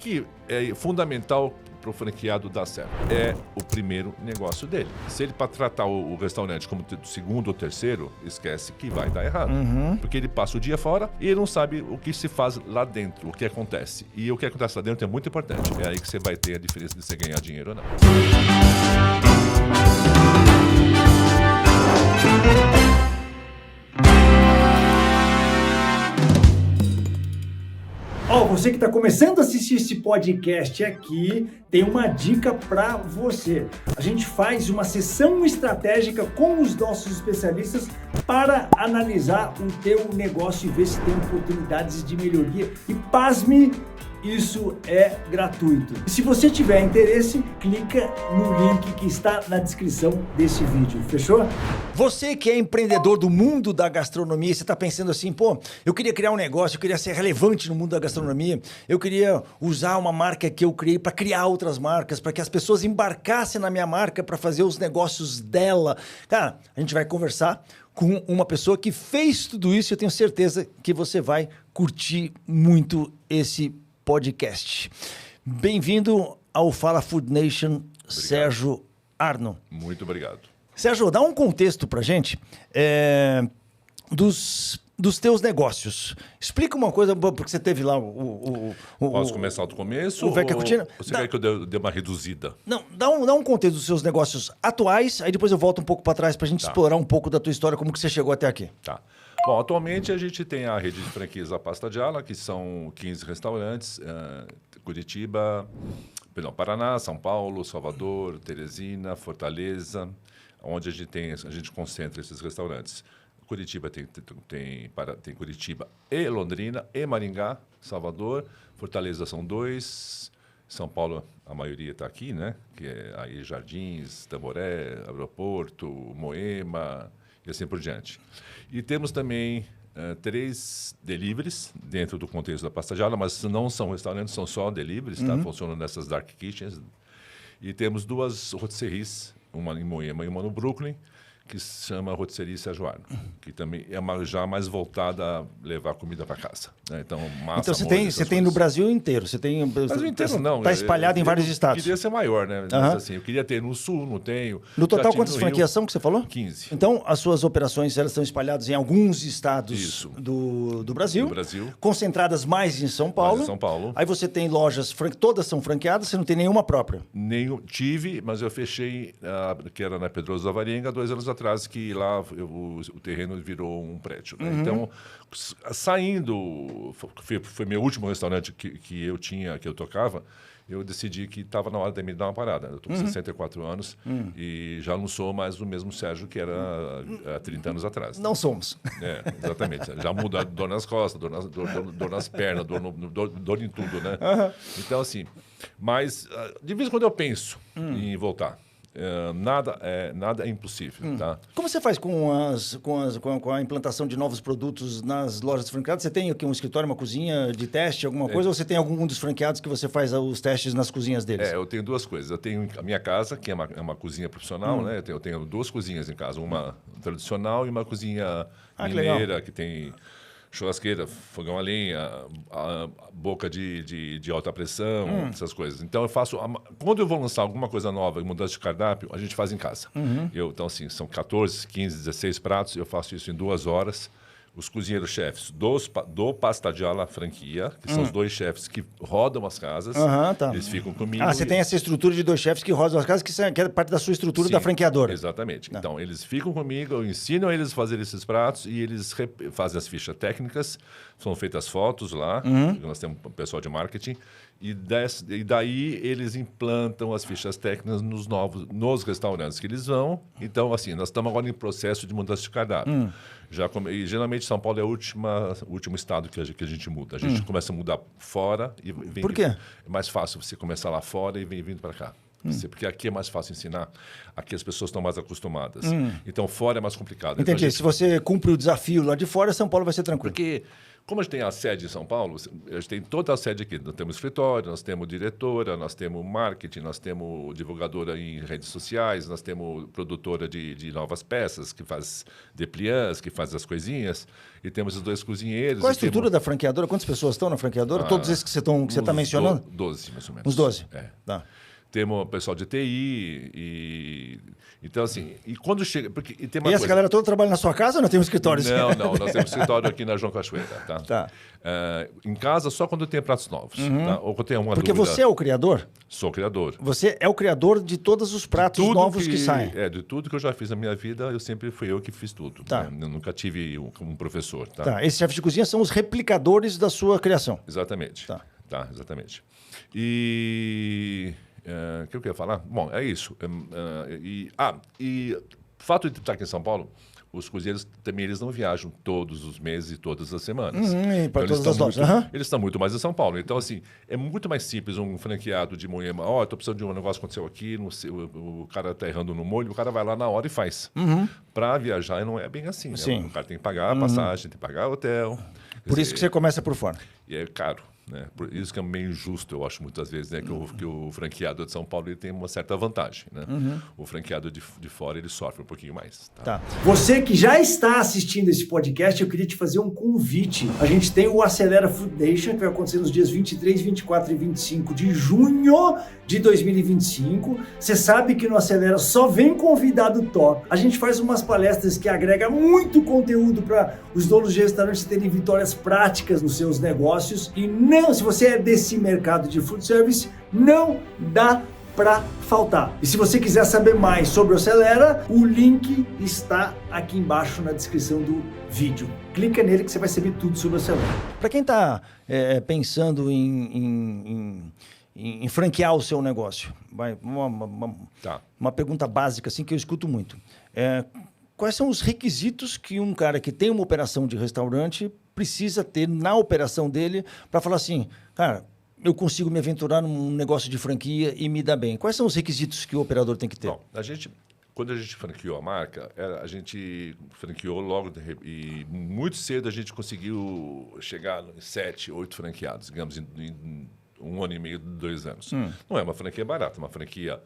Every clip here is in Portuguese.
que é fundamental para o franqueado dar certo? É o primeiro negócio dele. Se ele para tratar o restaurante como segundo ou terceiro, esquece que vai dar errado. Porque ele passa o dia fora e ele não sabe o que se faz lá dentro, o que acontece. E o que acontece lá dentro é muito importante. É aí que você vai ter a diferença de você ganhar dinheiro ou não. Você que está começando a assistir esse podcast aqui, tem uma dica para você. A gente faz uma sessão estratégica com os nossos especialistas para analisar o teu negócio e ver se tem oportunidades de melhoria. E pasme, isso é gratuito. E se você tiver interesse, clica no link que está na descrição desse vídeo. Fechou? Você que é empreendedor do mundo da gastronomia, você está pensando assim, eu queria criar um negócio, eu queria ser relevante no mundo da gastronomia, eu queria usar uma marca que eu criei para criar outras marcas, para que as pessoas embarcassem na minha marca para fazer os negócios dela. Cara, a gente vai conversar com uma pessoa que fez tudo isso e eu tenho certeza que você vai curtir muito esse podcast. Bem-vindo ao Fala Food Nation, obrigado. Sérgio Arno. Muito obrigado. Sérgio, dá um contexto pra gente dos teus negócios. Explica uma coisa, porque você teve lá Posso começar do começo? O Vecchia Cucina? Você quer que eu dê uma reduzida? Não, dá um contexto dos seus negócios atuais, aí depois eu volto um pouco para trás pra gente explorar um pouco da tua história, como que você chegou até aqui. Tá. Bom, atualmente a gente tem a rede de franquias da Pasta Gialla, que são 15 restaurantes, Paraná, São Paulo, Salvador, Teresina, Fortaleza, onde a gente concentra esses restaurantes. Curitiba tem Curitiba e Londrina, e Maringá, Salvador, Fortaleza são 2, São Paulo a maioria está aqui, né? Que é aí Jardins, Tamboré, Aeroporto, Moema e assim por diante. E temos também 3 deliveries dentro do contexto da Pasta Gialla, mas não são restaurantes, são só deliveries, tá? Funcionam nessas dark kitchens. E temos 2 rotisseries, uma em Moema e uma no Brooklyn, que se chama Rotisserie Sérgio Arno, que também é já mais voltada a levar comida para casa. Né? Então, massa, você tem no Brasil inteiro? Brasil inteiro não. Está espalhado em vários estados. Eu queria ser maior, né? Mas, assim, eu queria ter no Sul, não tenho. No total, quantas franquias são que você falou? 15. Então, as suas operações elas estão espalhadas em alguns estados do Brasil. Do Brasil. Concentradas mais em São Paulo. Mais em São Paulo. Aí você tem lojas, todas são franqueadas, você não tem nenhuma própria? Tive, mas eu fechei, que era na Pedroso da Varenga, 2 anos atrás, que lá o terreno virou um prédio. Né? Então, saindo, foi meu último restaurante que eu tocava, eu decidi que estava na hora de me dar uma parada. Eu estou com 64 anos e já não sou mais o mesmo Sérgio que era há 30 anos atrás. Não somos. Exatamente. Já muda dor nas costas, dor nas pernas, dor em tudo, né? Então, assim, mas de vez em quando eu penso em voltar. Nada é impossível, tá? Como você faz com a implantação de novos produtos nas lojas franqueadas? Você tem aqui um escritório, uma cozinha de teste, alguma coisa? Ou você tem algum dos franqueados que você faz os testes nas cozinhas deles? Eu tenho 2 coisas. Eu tenho a minha casa, que é uma cozinha profissional, né? Eu tenho 2 cozinhas em casa. Uma tradicional e uma cozinha mineira, que tem churrasqueira, fogão a lenha, a boca de alta pressão, essas coisas. Então, eu faço... Quando eu vou lançar alguma coisa nova e mudança de cardápio, a gente faz em casa. Então, assim, são 14, 15, 16 pratos, eu faço isso em 2 horas. Os cozinheiros-chefes do Pasta Gialla franquia, que são os 2 chefes que rodam as casas, eles ficam comigo. Você tem essa estrutura de 2 chefes que rodam as casas, que é parte da sua estrutura da franqueadora. Exatamente. Então, eles ficam comigo, eu ensino eles a fazer esses pratos e eles fazem as fichas técnicas, são feitas fotos lá, nós temos um pessoal de marketing, e daí eles implantam as fichas técnicas nos restaurantes que eles vão. Então, assim, nós estamos agora em processo de mudança de cardápio. E geralmente São Paulo é o último estado que a gente muda. A gente começa a mudar fora e vem. Por quê? É mais fácil você começar lá fora e vem vindo para cá. Porque aqui é mais fácil ensinar, aqui as pessoas estão mais acostumadas. Então, fora é mais complicado. Entendi. Então, Se você cumpre o desafio lá de fora, São Paulo vai ser tranquilo. porque, como a gente tem a sede em São Paulo, a gente tem toda a sede aqui. Nós temos escritório, nós temos diretora, nós temos marketing, nós temos divulgadora em redes sociais, nós temos produtora de novas peças, que faz dépliants, que faz as coisinhas, e temos os 2 cozinheiros. Qual a estrutura da franqueadora? Quantas pessoas estão na franqueadora? Todos esses que você está mencionando? 12, mais ou menos. Uns 12? É. Tá. Temos o pessoal de TI e... Então, assim, e quando chega... Porque, e tem uma E essa coisa, galera toda trabalha na sua casa ou não tem um escritório? Não, nós temos escritório aqui na João Cachoeira, tá? Tá. Em casa, só quando tem pratos novos, tá? Ou quando tem uma Porque dúvida. você é o criador? Sou criador. Você é o criador de todos os pratos novos que saem. De tudo que eu já fiz na minha vida, eu sempre fui eu que fiz tudo. Tá. Né? Eu nunca tive um professor, tá? Tá. Esses chefes de cozinha são os replicadores da sua criação. Exatamente. Tá. Tá, exatamente. E... O que eu queria falar? Bom, é isso. E o fato de estar aqui em São Paulo, os cozinheiros também eles não viajam todos os meses e todas as semanas. Para Então, todas as lojas. eles estão muito mais em São Paulo. Então, assim, é muito mais simples um franqueado de Moema. Ó, estou precisando de um negócio que aconteceu aqui, não sei, o cara está errando no molho, o cara vai lá na hora e faz. Para viajar não é bem assim. Né? Sim. O cara tem que pagar a passagem, tem que pagar o hotel. Por isso que você começa por fora. E é caro. Né? Por isso que é meio injusto, eu acho, muitas vezes, né? que o franqueado de São Paulo ele tem uma certa vantagem. Né? O franqueado de fora ele sofre um pouquinho mais. Tá. Você que já está assistindo esse podcast, eu queria te fazer um convite. A gente tem o Acelera Food Nation, que vai acontecer nos dias 23, 24 e 25 de junho de 2025. Você sabe que no Acelera só vem convidado top. A gente faz umas palestras que agrega muito conteúdo para os donos de restaurantes terem vitórias práticas nos seus negócios. E não, se você é desse mercado de food service, não dá para faltar. E se você quiser saber mais sobre o Acelera, o link está aqui embaixo na descrição do vídeo. Clica nele que você vai saber tudo sobre o Acelera. Para quem está pensando em franquear o seu negócio, uma pergunta básica assim que eu escuto muito. Quais são os requisitos que um cara que tem uma operação de restaurante precisa ter na operação dele para falar assim, cara, eu consigo me aventurar num negócio de franquia e me dar bem? Quais são os requisitos que o operador tem que ter? Bom, quando a gente franqueou a marca, a gente franqueou logo e muito cedo a gente conseguiu chegar em 7, 8 franqueados, digamos, em 1 ano e meio, 2 anos. Não é uma franquia barata, uma franquia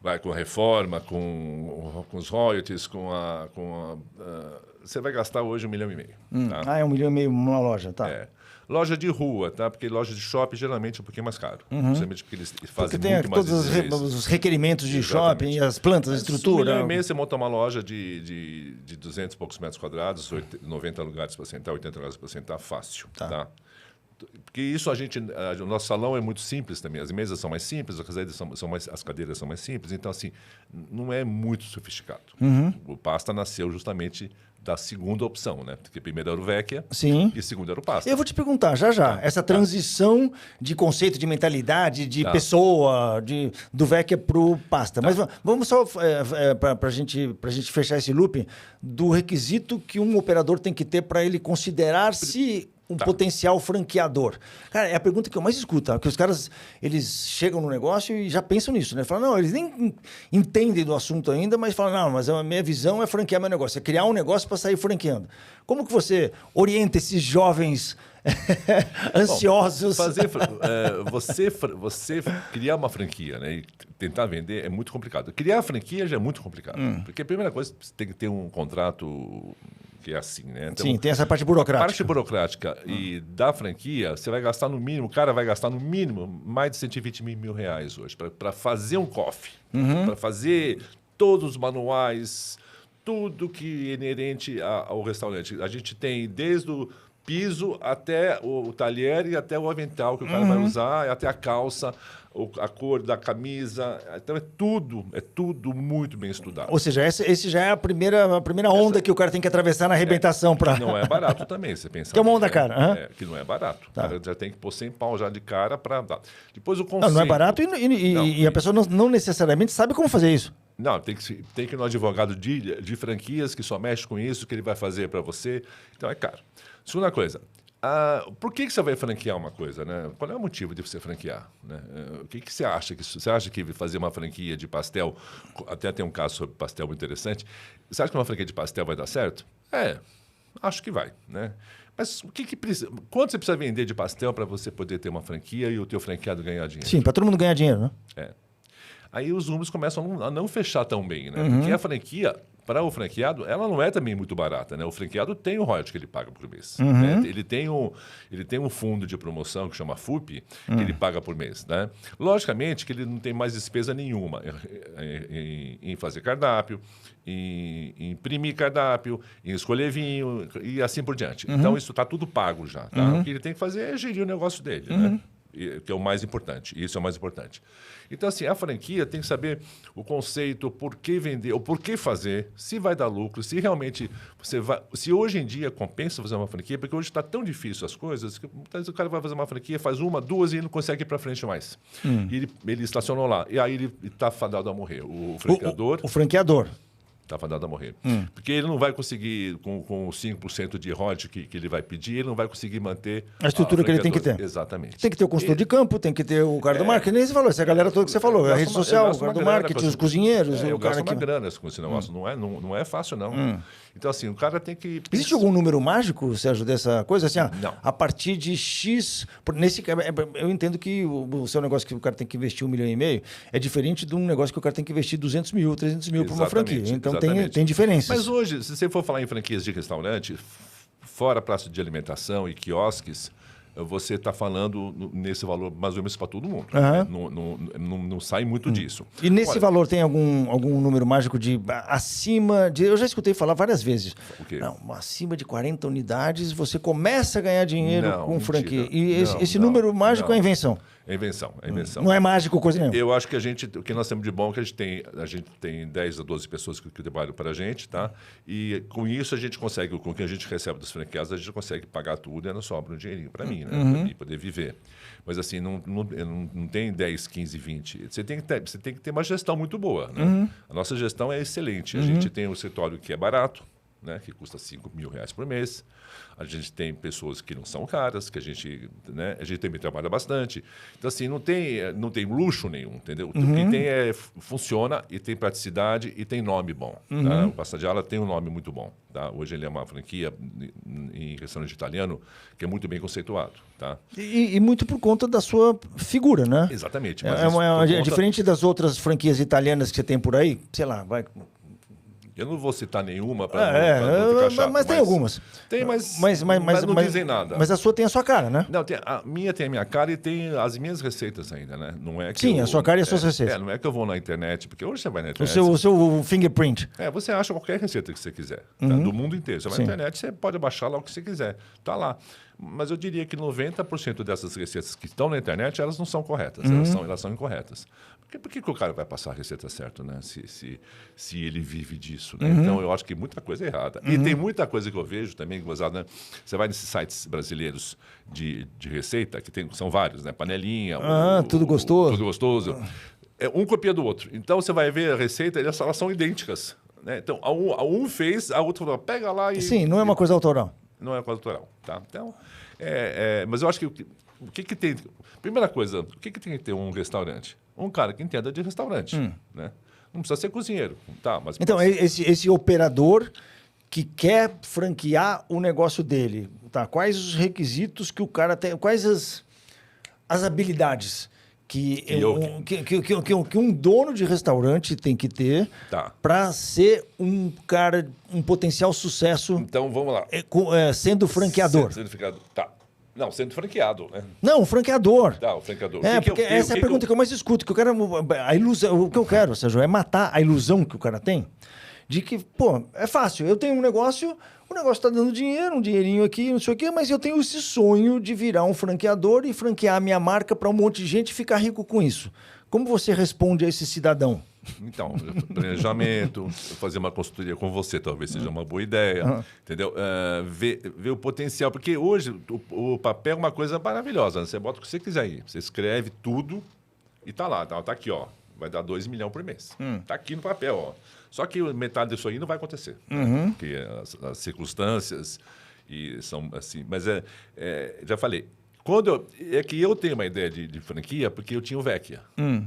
vai com a reforma, com os royalties, você vai gastar hoje 1,5 milhão. Tá? 1,5 milhão numa loja, tá. Loja de rua, tá? Porque loja de shopping geralmente é um pouquinho mais caro. Principalmente porque eles fazem porque tem muito mais todos os requerimentos de Exatamente. shopping, as plantas, a estrutura. 1,5 milhão você monta uma loja de 200 e poucos metros quadrados, 90 lugares para sentar, 80 lugares para sentar, fácil. Tá? Porque isso o nosso salão é muito simples também. As mesas são mais simples, as cadeiras são mais simples. Então, assim, não é muito sofisticado. O Pasta nasceu justamente da segunda opção, né? Porque primeiro era o Vecchia e segundo era o Pasta. Eu vou te perguntar, já, essa transição de conceito, de mentalidade, de pessoa, do Vecchia para o Pasta. Mas vamos só, para a gente fechar esse loop, do requisito que um operador tem que ter para ele considerar-se potencial franqueador. Cara, é a pergunta que eu mais escuto, porque os caras, eles chegam no negócio e já pensam nisso, né? Falam, não, eles nem entendem do assunto ainda, mas falam, não, mas a minha visão é franquear meu negócio, é criar um negócio para sair franqueando. Como que você orienta esses jovens ansiosos? Bom, você criar uma franquia, né, e tentar vender é muito complicado. Criar a franquia já é muito complicado. Porque a primeira coisa, você tem que ter um contrato que é assim, né? Então, sim, tem essa parte burocrática. A parte burocrática e da franquia, você vai gastar no mínimo, o cara vai gastar no mínimo mais de 120 mil reais hoje para fazer um coffee, para fazer todos os manuais, tudo que é inerente ao restaurante. A gente tem desde o piso até o talher e até o avental que o cara vai usar, até a calça, a cor da camisa. Então é tudo muito bem estudado. Ou seja, esse já é a primeira onda que o cara tem que atravessar na arrebentação. Que não é barato também, você pensa. Que é uma onda cara. Que não é barato. Tá. O cara já tem que pôr 100 pau já de cara para dar. Depois o conceito... Não é barato e a pessoa não necessariamente sabe como fazer isso. Não, tem que ir no advogado de franquias que só mexe com isso, que ele vai fazer para você. Então é caro. Segunda coisa, Por que você vai franquear uma coisa, né? Qual é o motivo de você franquear, né? O que você acha? Você acha que fazer uma franquia de pastel, até tem um caso sobre pastel muito interessante, você acha que uma franquia de pastel vai dar certo? Acho que vai, né? Mas o que precisa? Quanto você precisa vender de pastel para você poder ter uma franquia e o teu franqueado ganhar dinheiro? Sim, para todo mundo ganhar dinheiro, né? Aí os números começam a não fechar tão bem, né? Porque a franquia, para o franqueado, ela não é também muito barata, né? O franqueado tem o royalties que ele paga por mês. Né? Ele tem um fundo de promoção que chama FUP, que ele paga por mês, né? Logicamente que ele não tem mais despesa nenhuma em fazer cardápio, em imprimir cardápio, em escolher vinho e assim por diante. Então, isso está tudo pago já. Tá? O que ele tem que fazer é gerir o negócio dele, né? Que é o mais importante. Isso é o mais importante. Então, assim, a franquia tem que saber o conceito, o porquê vender, o porquê fazer, se vai dar lucro, se realmente você vai... Se hoje em dia compensa fazer uma franquia, porque hoje está tão difícil as coisas, que muitas vezes o cara vai fazer uma franquia, faz uma, duas e ele não consegue ir para frente mais. E ele estacionou lá. E aí ele está fadado a morrer. O franqueador... O franqueador. Está fadado a morrer. Porque ele não vai conseguir, com os 5% de royalties que ele vai pedir, ele não vai conseguir manter a estrutura que ele tem que ter. Exatamente. Tem que ter o consultor de campo, tem que ter o cara do marketing. Nem você falou, essa galera toda que você falou. A rede social, o cara do marketing, os cozinheiros. Eu o cara gasto uma que... grana com esse negócio. Não é fácil, não. Então, assim, o cara tem que... Existe algum número mágico, Sérgio, dessa coisa? Assim, não. A partir de X... Eu entendo que o seu negócio que o cara tem que investir 1,5 milhão é diferente de um negócio que o cara tem que investir 200 mil, 300 mil para uma franquia. Então tem diferenças. Mas hoje, se você for falar em franquias de restaurante, fora praça de alimentação e quiosques, você está falando nesse valor mais ou menos para todo mundo. Né? Não sai muito disso. E nesse valor tem algum número mágico de acima de... Eu já escutei falar várias vezes. O quê? Não, acima de 40 unidades você começa a ganhar dinheiro com mentira. franquia. E esse número mágico é invenção. É invenção. Não é mágico coisa nenhuma. Eu acho que o que nós temos de bom é que a gente tem 10 a 12 pessoas que trabalham para a gente, tá? E com isso a gente consegue, com o que a gente recebe dos franqueados, a gente consegue pagar tudo e ainda sobra um dinheirinho para mim, né? Para mim poder viver. Mas assim, não tem 10, 15, 20. Você tem que ter uma gestão muito boa, né? A nossa gestão é excelente. A gente tem um escritório que é barato, né, que custa R$5 mil por mês. A gente tem pessoas que não são caras, que a gente também trabalha bastante. Então, assim, não tem luxo nenhum, entendeu? O que tem funciona e tem praticidade e tem nome bom. Tá? O Pasta di Ala tem um nome muito bom. Tá? Hoje ele é uma franquia em restaurante italiano que é muito bem conceituado. Tá? E muito por conta da sua figura, né? Exatamente. É diferente das outras franquias italianas que você tem por aí, sei lá, vai... Eu não vou citar nenhuma para não ficar chato. Mas tem algumas. Tem, mas não dizem nada. Mas a sua tem a sua cara, né? Não, a minha tem a minha cara e tem as minhas receitas ainda, né? Não é que sim, a sua cara e as suas receitas. Não é que eu vou na internet, porque hoje você vai na internet... O seu fingerprint. Você acha qualquer receita que você quiser, tá? Do mundo inteiro. Você vai na internet, você pode baixar lá o que você quiser. Tá lá. Mas eu diria que 90% dessas receitas que estão na internet, elas não são corretas. Elas são incorretas. Por que o cara vai passar a receita certa, né? Se ele vive disso, né? Então, eu acho que muita coisa é errada. E tem muita coisa que eu vejo também, né? Você vai nesses sites brasileiros de receita, que são vários, né? Panelinha. Tudo gostoso. Tudo gostoso. Um copia do outro. Então, você vai ver a receita, elas são idênticas. Né? Então, um fez, a outra falou, pega lá e... Sim, não é uma coisa autoral. Não é coisa autoral, tá? Então, mas eu acho que o que tem... Primeira coisa, o que tem que ter um restaurante? Um cara que entenda de restaurante, né? Não precisa ser cozinheiro, tá? Mas então, esse operador que quer franquear o negócio dele, tá? Quais os requisitos que o cara tem? Quais as habilidades que um dono de restaurante tem que ter para ser um cara, um potencial sucesso? Então, vamos lá. Sendo franqueador. Tá. Não, sendo franqueado, né? Não, franqueador. Tá, o franqueador. Porque essa é a pergunta que eu mais escuto, que eu quero... A ilusão, o que eu quero, Sérgio, é matar a ilusão que o cara tem de que, é fácil. Eu tenho um negócio, o negócio está dando dinheiro, um dinheirinho aqui, não sei o quê, mas eu tenho esse sonho de virar um franqueador e franquear a minha marca para um monte de gente e ficar rico com isso. Como você responde a esse cidadão? Então, planejamento, fazer uma consultoria com você talvez seja uma boa ideia, entendeu? Ver o potencial, porque hoje o papel é uma coisa maravilhosa, né? Você bota o que você quiser aí, você escreve tudo e tá lá, tá aqui, ó, vai dar 2 milhões por mês. Tá aqui no papel, ó. Só que metade disso aí não vai acontecer, porque as circunstâncias E são assim, mas já falei. É que eu tenho uma ideia de franquia porque eu tinha o Vecchia.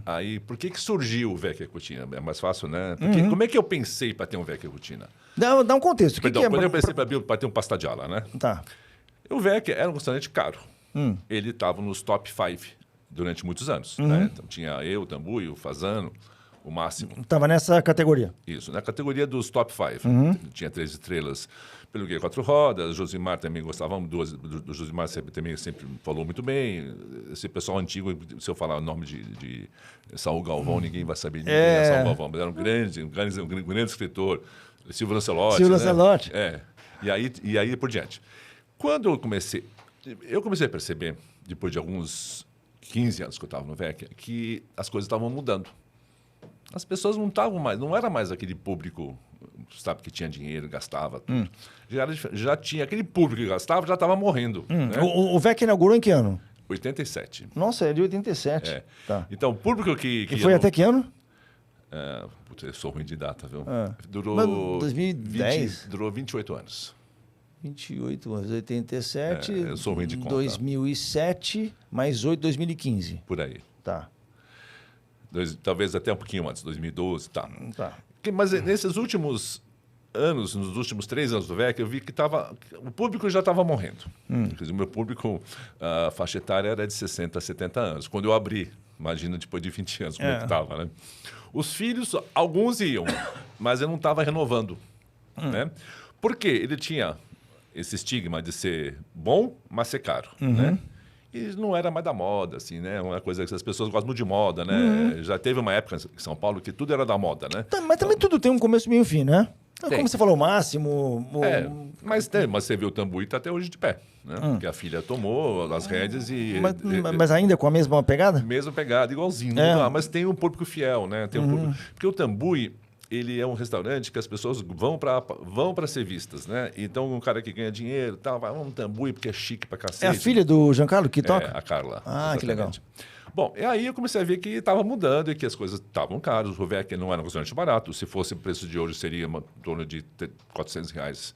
Aí, por que surgiu o Vecchia Cucina? É mais fácil, né? Porque, como é que eu pensei para ter um Vecchia Cucina? Dá um contexto. Perdão, que é quando eu pensei para ter um pasta gialla, né? Tá. O Vecchia era um restaurante caro. Ele estava nos top 5 durante muitos anos. Né? Então, tinha eu, o Tambuy, o Fasano, o Máximo. Tava nessa categoria. Isso, na categoria dos top 5. Tinha 3 estrelas pelo Guia 4 Rodas, Josimar também gostava, do Josimar também sempre falou muito bem. Esse pessoal antigo, se eu falar o nome de Saul Galvão, ninguém vai saber ninguém é Saul Galvão, mas era um grande escritor, Silvio Lancelotti. Silvio Lancelotti. E aí por diante. Quando eu comecei a perceber, depois de alguns 15 anos que eu estava no Vecchia, que as coisas estavam mudando. As pessoas não era mais aquele público, sabe, que tinha dinheiro, gastava tudo. Já tinha aquele público que gastava, já estava morrendo. Né? O Vecchia inaugurou em que ano? 87. Nossa, é de 87. Tá. Então, o público que E foi até que ano? Eu sou ruim de data, viu? Durou... Mas 2010? Durou 28 anos. 28 anos, 87. Eu sou ruim de conta. 2007, mais 8, 2015. Por aí. Tá. Talvez até um pouquinho antes, 2012, tá. Tá. Mas nesses últimos anos, nos últimos 3 anos do Vecchia, eu vi que o público já estava morrendo. Quer dizer, o meu público, a faixa etária era de 60 a 70 anos. Quando eu abri, imagina depois de 20 anos como é que estava, né? Os filhos, alguns iam, mas eu não estava renovando. Né? Por quê? Ele tinha esse estigma de ser bom, mas ser caro, né? E não era mais da moda, assim, né? Uma coisa que as pessoas gostam muito de moda, né? Já teve uma época em São Paulo que tudo era da moda, né? Mas também tudo tem um começo, meio e fim, né? Como você falou, o Máximo... Mas você viu o Tambuy tá até hoje de pé, né? Porque a filha tomou as rédeas e... Mas ainda com a mesma pegada? Mesma pegada, igualzinho. Mas tem um público fiel, né? Tem um público... Porque o Tambuy, ele é um restaurante que as pessoas vão para ser vistas, né? Então, um cara que ganha dinheiro, vai um Tambuy porque é chique pra cacete. É a filha do Giancarlo que toca? A Carla. Ah, exatamente. Que legal. Bom, e aí eu comecei a ver que estava mudando e que as coisas estavam caras. O Vecchia não era um restaurante barato. Se fosse o preço de hoje, seria em torno de R$400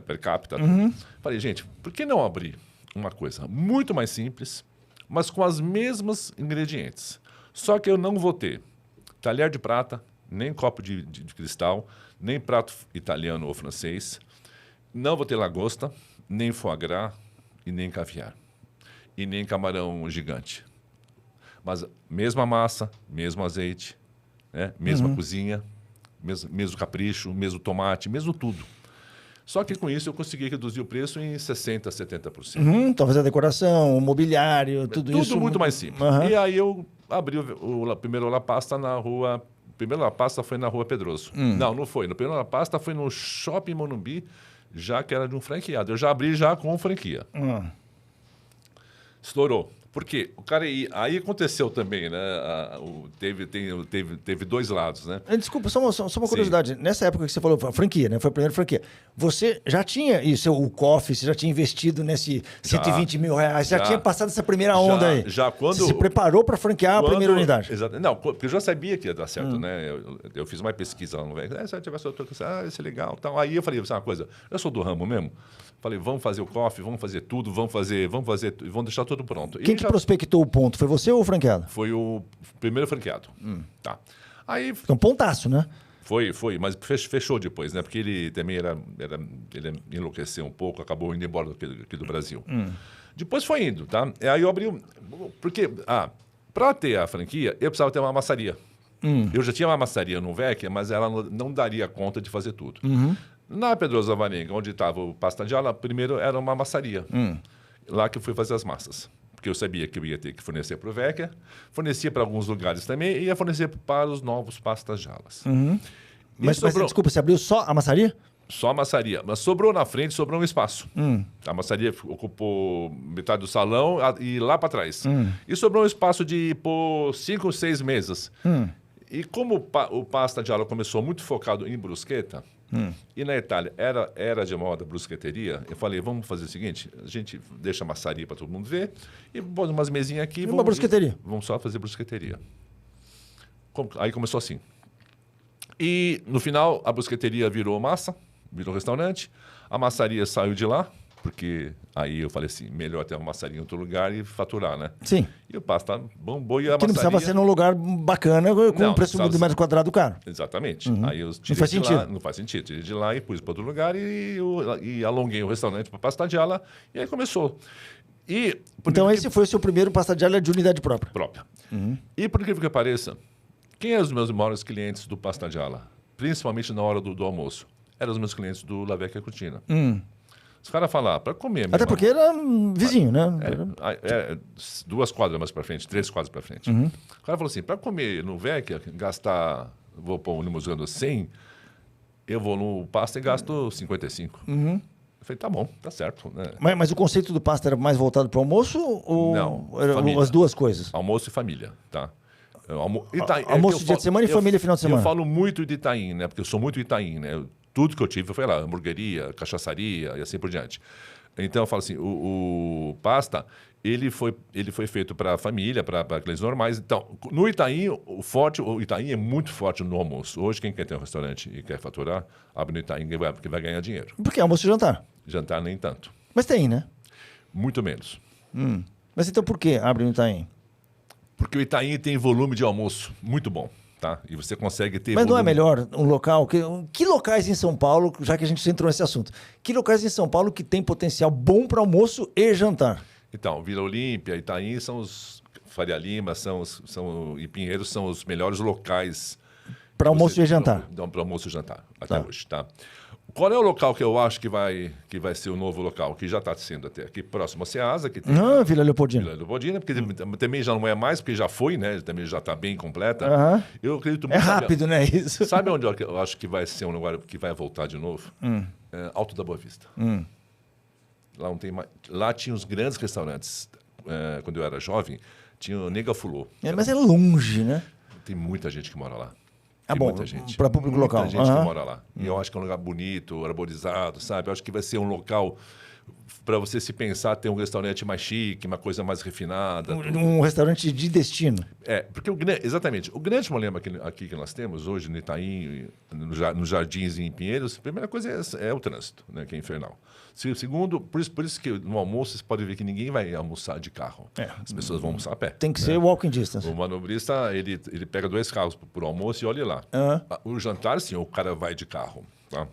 per capita. Falei, gente, por que não abrir uma coisa muito mais simples, mas com as mesmas ingredientes? Só que eu não vou ter talher de prata, nem copo de cristal, nem prato italiano ou francês. Não vou ter lagosta, nem foie gras e nem caviar. E nem camarão gigante. Mas mesma massa, mesmo azeite, né? Mesma cozinha, mesmo capricho, mesmo tomate, mesmo tudo. Só que com isso eu consegui reduzir o preço em 60%, 70%. Talvez a decoração, o mobiliário, tudo isso. Tudo muito mais simples. E aí eu abri o primeiro La Pasta na rua... O primeiro La Pasta foi na Rua Pedroso. Não foi. No primeiro La Pasta foi no Shopping Morumbi, já que era de um franqueado. Eu já abri já com franquia. Estourou. Por quê? O cara aí aconteceu também, né? Teve 2 lados, né? Desculpa, só uma curiosidade. Sim. Nessa época que você falou, franquia, né? Foi a primeira franquia. Você já tinha isso, o coffee, você já tinha investido nesse R$120 mil, já tinha passado essa primeira onda aí. Já quando... Você se preparou para franquear a primeira unidade. Exato. Não, porque eu já sabia que ia dar certo, né? Eu fiz uma pesquisa lá no Vecchia. Se eu tivesse outra coisa, isso é legal. Então, aí eu falei, sabe uma coisa? Eu sou do ramo mesmo. Falei, vamos fazer o coffee, vamos fazer tudo, vamos deixar tudo pronto. Quem que prospectou o ponto? Foi você ou o franqueado? Foi o primeiro franqueado. Tá. Aí, então, pontaço, né? Foi, mas fechou depois, né? Porque ele também ele enlouqueceu um pouco, acabou indo embora aqui do Brasil. Depois foi indo, tá? Aí eu abri... Porque, para ter a franquia, eu precisava ter uma massaria. Eu já tinha uma massaria no Vecchia, mas ela não daria conta de fazer tudo. Na Pedroso Alvarenga, onde estava o Pasta Gialla, primeiro era uma massaria. Lá que eu fui fazer as massas. Porque eu sabia que eu ia ter que fornecer para o Vecchia, fornecia para alguns lugares também e ia fornecer para os novos Pastas Giallas. Mas desculpa, você abriu só a massaria? Só a massaria. Mas sobrou na frente, sobrou um espaço. A massaria ocupou metade do salão e lá para trás. E sobrou um espaço de 5, 6 mesas. E como o Pasta Gialla começou muito focado em bruschetta, e na Itália era de moda bruschetteria, eu falei, vamos fazer o seguinte, a gente deixa a massaria para todo mundo ver e põe umas mesinhas aqui. Uma bruschetteria. Vamos só fazer bruschetteria. Aí começou assim. E no final a bruschetteria virou massa, virou restaurante, a massaria saiu de lá, Porque aí eu falei assim, melhor ter uma maçaria em outro lugar e faturar, né? Sim. E o Pasta bombou e a Que não maçaria... precisava ser num lugar bacana com Não, um preço não do metro quadrado caro. Exatamente. Aí eu tirei Não faz de lá, sentido. não faz sentido. Tirei de lá e pus para outro lugar e alonguei o restaurante para Pasta Gialla e aí começou. E, por Então incrível esse foi o seu primeiro pasta gialla de unidade própria. própria. E por incrível que pareça, quem eram os meus maiores clientes do Pasta Gialla? Principalmente na hora do almoço. Eram os meus clientes do La Vecchia Cucina. Os caras falavam, para comer... Até meu porque irmão, era vizinho, né? 2 quadras mais para frente, 3 quadras para frente. O cara falou assim, para comer no Vecchia, gastar... Vou pôr um número usando 100, eu vou no Pasta e gasto 55. Eu falei, tá bom, tá certo. Né? Mas o conceito do pasta era mais voltado para o almoço ou Não, eram família. as duas coisas? Almoço e família, tá? Almoço dia de semana e família final de semana. Eu falo muito de Itaim, né? Porque eu sou muito Itaim, né? Tudo que eu tive foi lá, hamburgueria, cachaçaria e assim por diante. Então eu falo assim, o Pasta, ele foi feito para a família, para aqueles normais. Então, no Itaim, o Itaim é muito forte no almoço. Hoje, quem quer ter um restaurante e quer faturar, abre no Itaim porque vai ganhar dinheiro. Porque é almoço e jantar. Jantar nem tanto. Mas tem, né? Muito menos. Mas então por que abre no Itaim? Porque o Itaim tem volume de almoço muito bom, tá? E você consegue ter Mas não é volume... melhor um local... Que locais em São Paulo, já que a gente entrou nesse assunto, que locais em São Paulo que tem potencial bom para almoço e jantar? Então, Vila Olímpia, Itaim são os... Faria Lima e Pinheiros são os melhores locais... Para almoço e jantar. Para almoço e jantar, até hoje, tá? Qual é o local que eu acho que vai ser o novo local? Que já está sendo até aqui próximo a Ceasa, que tem Vila Leopoldina. Vila Leopoldina, porque também já não é mais, porque já foi, né? Também já está bem completa. Eu acredito muito... É rápido, né? Isso. Sabe onde eu acho que vai ser um lugar que vai voltar de novo? Alto da Boa Vista. Lá, não tem mais... Lá tinha os grandes restaurantes. Quando eu era jovem, tinha o Nega Fulô. Mas é longe, né? Tem muita gente que mora lá. Ah, Tem bom, muita gente. para público local. Muita gente que mora lá. E eu acho que é um lugar bonito, arborizado, sabe? Eu acho que vai ser um local para você se pensar ter um restaurante mais chique, uma coisa mais refinada. Um restaurante de destino. Porque exatamente. O grande problema aqui que nós temos hoje no Itaim, nos Jardins e em Pinheiros, a primeira coisa é o trânsito, né, que é infernal. Segundo, por isso que no almoço você pode ver que ninguém vai almoçar de carro. As pessoas vão almoçar a pé. Tem que ser walking distance. O manobrista, ele pega 2 carros por almoço e olha lá. O jantar, sim, o cara vai de carro. Tá?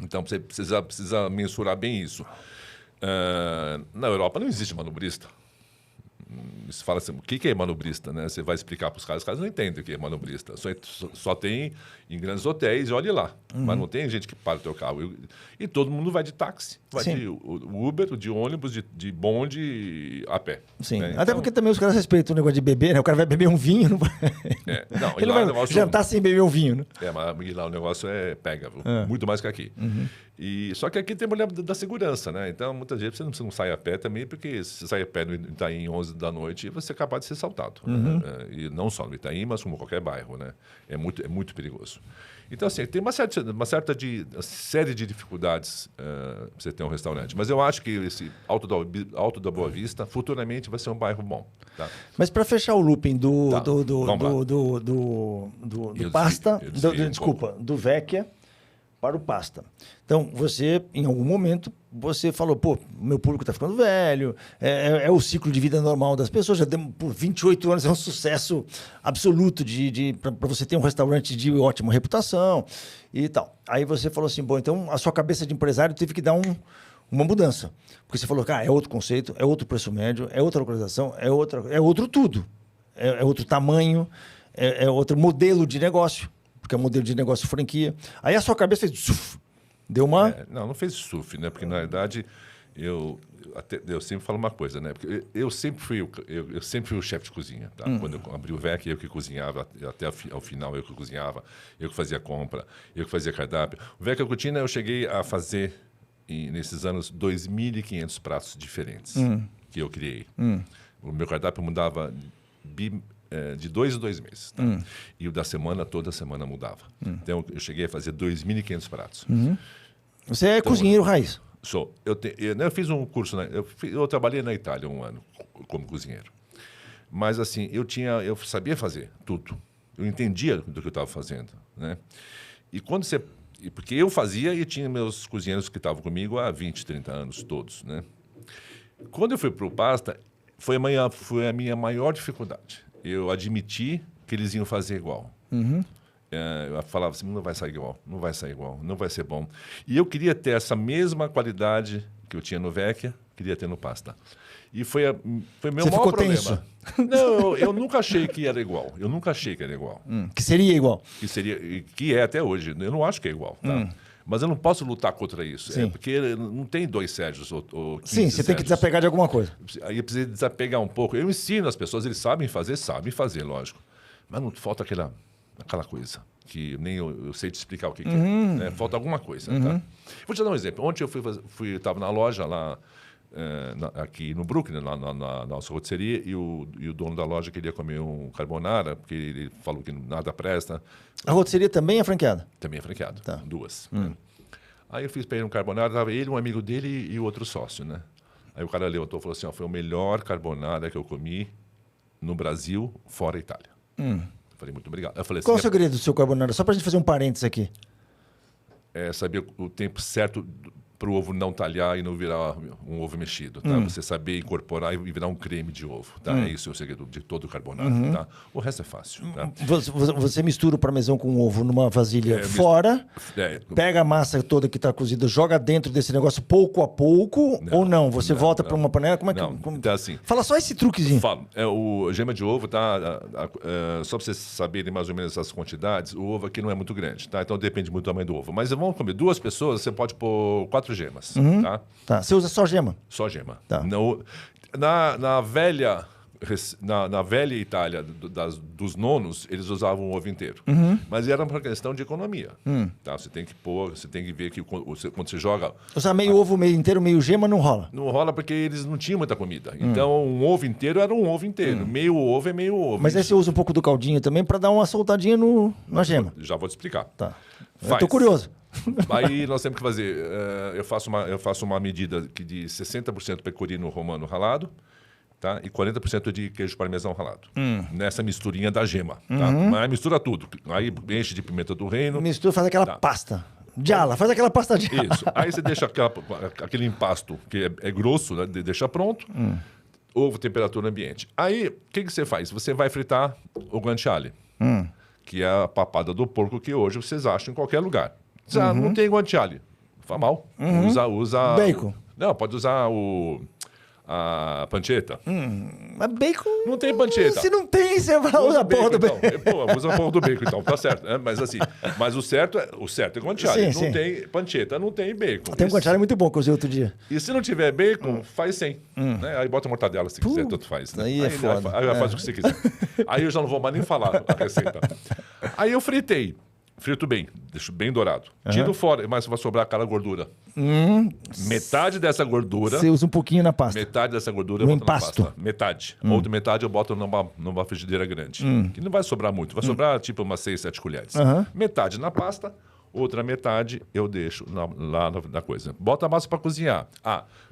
Então, você precisa mensurar bem isso. Na Europa não existe manobrista. Você fala assim, o que é manobrista? Né? Você vai explicar para os caras não entendem o que é manobrista. Só tem em grandes hotéis, olhe lá. Mas não tem gente que para o teu carro. E todo mundo vai de táxi. Vai de Uber, de ônibus, de bonde, a pé. Sim. Né? Até Então, porque também os caras respeitam o negócio de beber, né? O cara vai beber um vinho, não vai... não, Ele não vai jantar sem beber um vinho, né? Mas lá o negócio pega, viu? Muito mais que aqui. Só que aqui tem o problema da segurança, né? Então, muitas vezes você não sai a pé também, porque se você sai a pé no Itaim 11 da noite, você é capaz de ser assaltado. Né? E não só no Itaim, mas como qualquer bairro, né? É muito perigoso. Então, assim, tem uma série de dificuldades para você ter um restaurante. Mas eu acho que esse Alto da Boa Vista, futuramente, vai ser um bairro bom. Tá? Mas para fechar o looping do Pasta, do Vecchia para o Pasta. Então, você, em algum momento, você falou, pô, meu público está ficando velho, é o ciclo de vida normal das pessoas, já por 28 anos é um sucesso absoluto para você ter um restaurante de ótima reputação e tal. Aí você falou assim, bom, então a sua cabeça de empresário teve que dar uma mudança. Porque você falou, é outro conceito, é outro preço médio, é outra localização, é outro tudo. É outro tamanho, é outro modelo de negócio. Porque é um modelo de negócio franquia. Aí a sua cabeça fez... Suf, deu uma... não fez suf, né? Porque, na verdade, eu sempre falo uma coisa, né? Porque eu sempre fui o chefe de cozinha. Tá? Quando eu abri o Vecchia, eu que cozinhava. Até ao final, eu que cozinhava. Eu que fazia compra. Eu que fazia cardápio. O Vecchia Cucina, eu cheguei a fazer, nesses anos, 2.500 pratos diferentes que eu criei. O meu cardápio mudava... de 2 em 2 meses. Tá? E o da semana, toda semana mudava. Então, eu cheguei a fazer 2.500 pratos. Você é cozinheiro raiz? Sou. Eu fiz um curso... Eu trabalhei na Itália 1 ano como cozinheiro. Mas, assim, eu sabia fazer tudo. Eu entendia do que eu estava fazendo. Né? E quando você... Porque eu fazia e tinha meus cozinheiros que estavam comigo há 20, 30 anos, todos, né? Quando eu fui para o pasta, foi a minha maior dificuldade. Eu admiti que eles iam fazer igual. Eu falava assim, não vai sair igual, não vai sair igual, não vai ser bom. E eu queria ter essa mesma qualidade que eu tinha no Vecchia, queria ter no pasta. E foi meu Você maior ficou problema. tenso? Não, eu nunca achei que era igual. Eu nunca achei que era igual. Que seria igual. Que é até hoje. Eu não acho que é igual, tá? Mas eu não posso lutar contra isso. Sim. Porque não tem 2 Sérgios ou 15 Sim, você tem que Sérgios. desapegar de alguma coisa. Aí eu preciso desapegar um pouco. Eu ensino as pessoas, eles sabem fazer, lógico. Mas não falta aquela coisa que nem eu sei te explicar o que é. Né? Falta alguma coisa. Tá? Vou te dar um exemplo. Ontem eu estava na loja lá, aqui no Brooklyn, na nossa rotisserie, e o dono da loja queria comer um carbonara, porque ele falou que nada presta. A rotisserie também é franqueada? Também é franqueado, Tá. 2. Né? Aí eu fiz para ele um carbonara, estava ele, um amigo dele e o outro sócio, né? Aí o cara levantou e falou assim, foi o melhor carbonara que eu comi no Brasil, fora a Itália. Eu falei, muito obrigado. Eu falei Qual é o assim, segredo do seu carbonara? Só pra gente fazer um parênteses aqui. é saber o tempo certo para o ovo não talhar e não virar um ovo mexido, tá? Você saber incorporar e virar um creme de ovo, tá? É isso o segredo de todo o carbonara, tá? O resto é fácil, tá? Você mistura o parmesão com ovo numa vasilha fora, pega a massa toda que está cozida, joga dentro desse negócio pouco a pouco, ou não? Você volta para uma panela? Como é que... Não, tá assim. Fala só esse truquezinho. Falo. O gema de ovo, tá? Só para vocês saberem mais ou menos as quantidades, o ovo aqui não é muito grande, tá? Então depende muito do tamanho do ovo. Mas vamos comer 2 pessoas, você pode pôr 4 gemas, tá? Tá, você usa só gema? Só gema. Tá. Na velha Itália dos nonos, eles usavam o ovo inteiro. Mas era uma questão de economia. Tá? Você tem que ver que quando você joga... Usar meio ovo, meio inteiro, meio gema, não rola? Não rola porque eles não tinham muita comida. Então, um ovo inteiro era um ovo inteiro. Meio ovo é meio ovo. Mas aí você usa um pouco do caldinho também para dar uma soltadinha na gema. Já vou te explicar. Tá. Eu Faz. tô curioso. Aí nós temos que fazer... eu faço uma medida de 60% pecorino romano ralado, tá? E 40% de queijo parmesão ralado. Nessa misturinha da gema. Tá? Mas mistura tudo. Aí enche de pimenta do reino. Mistura, faz aquela pasta. Diala, faz aquela pasta de Isso. Aí você deixa aquele impasto que é grosso, né? Deixa pronto. Ovo, temperatura ambiente. Aí, o que você faz? Você vai fritar o guanciale, que é a papada do porco que hoje vocês acham em qualquer lugar. Não tem guanciale. Faz mal. Usa... Bacon. Não, pode usar a pancetta. Mas bacon... Não tem pancetta. Se não tem, você vai usar a porra do bacon. Então. Usa a porra do bacon, então. Tá certo. Mas assim, o certo é guanciale. Sim, não tem pancetta, não tem bacon. Tem um guanciale muito bom que eu usei outro dia. E se não tiver bacon, faz sem. Né? Aí bota mortadela se quiser, tanto faz. Né? Aí é foda. Aí faz o que você quiser. Aí eu já não vou mais nem falar a receita. Aí eu fritei. Frito bem, deixo bem dourado. Tiro fora, mas vai sobrar aquela gordura. Metade dessa gordura... Você usa um pouquinho na pasta. Metade dessa gordura No eu boto empasto. na pasta. Metade. Outra metade eu boto numa frigideira grande. Que não vai sobrar muito. Vai sobrar tipo umas 6, 7 colheres. Metade na pasta, outra metade eu deixo lá na coisa. Bota a massa para cozinhar.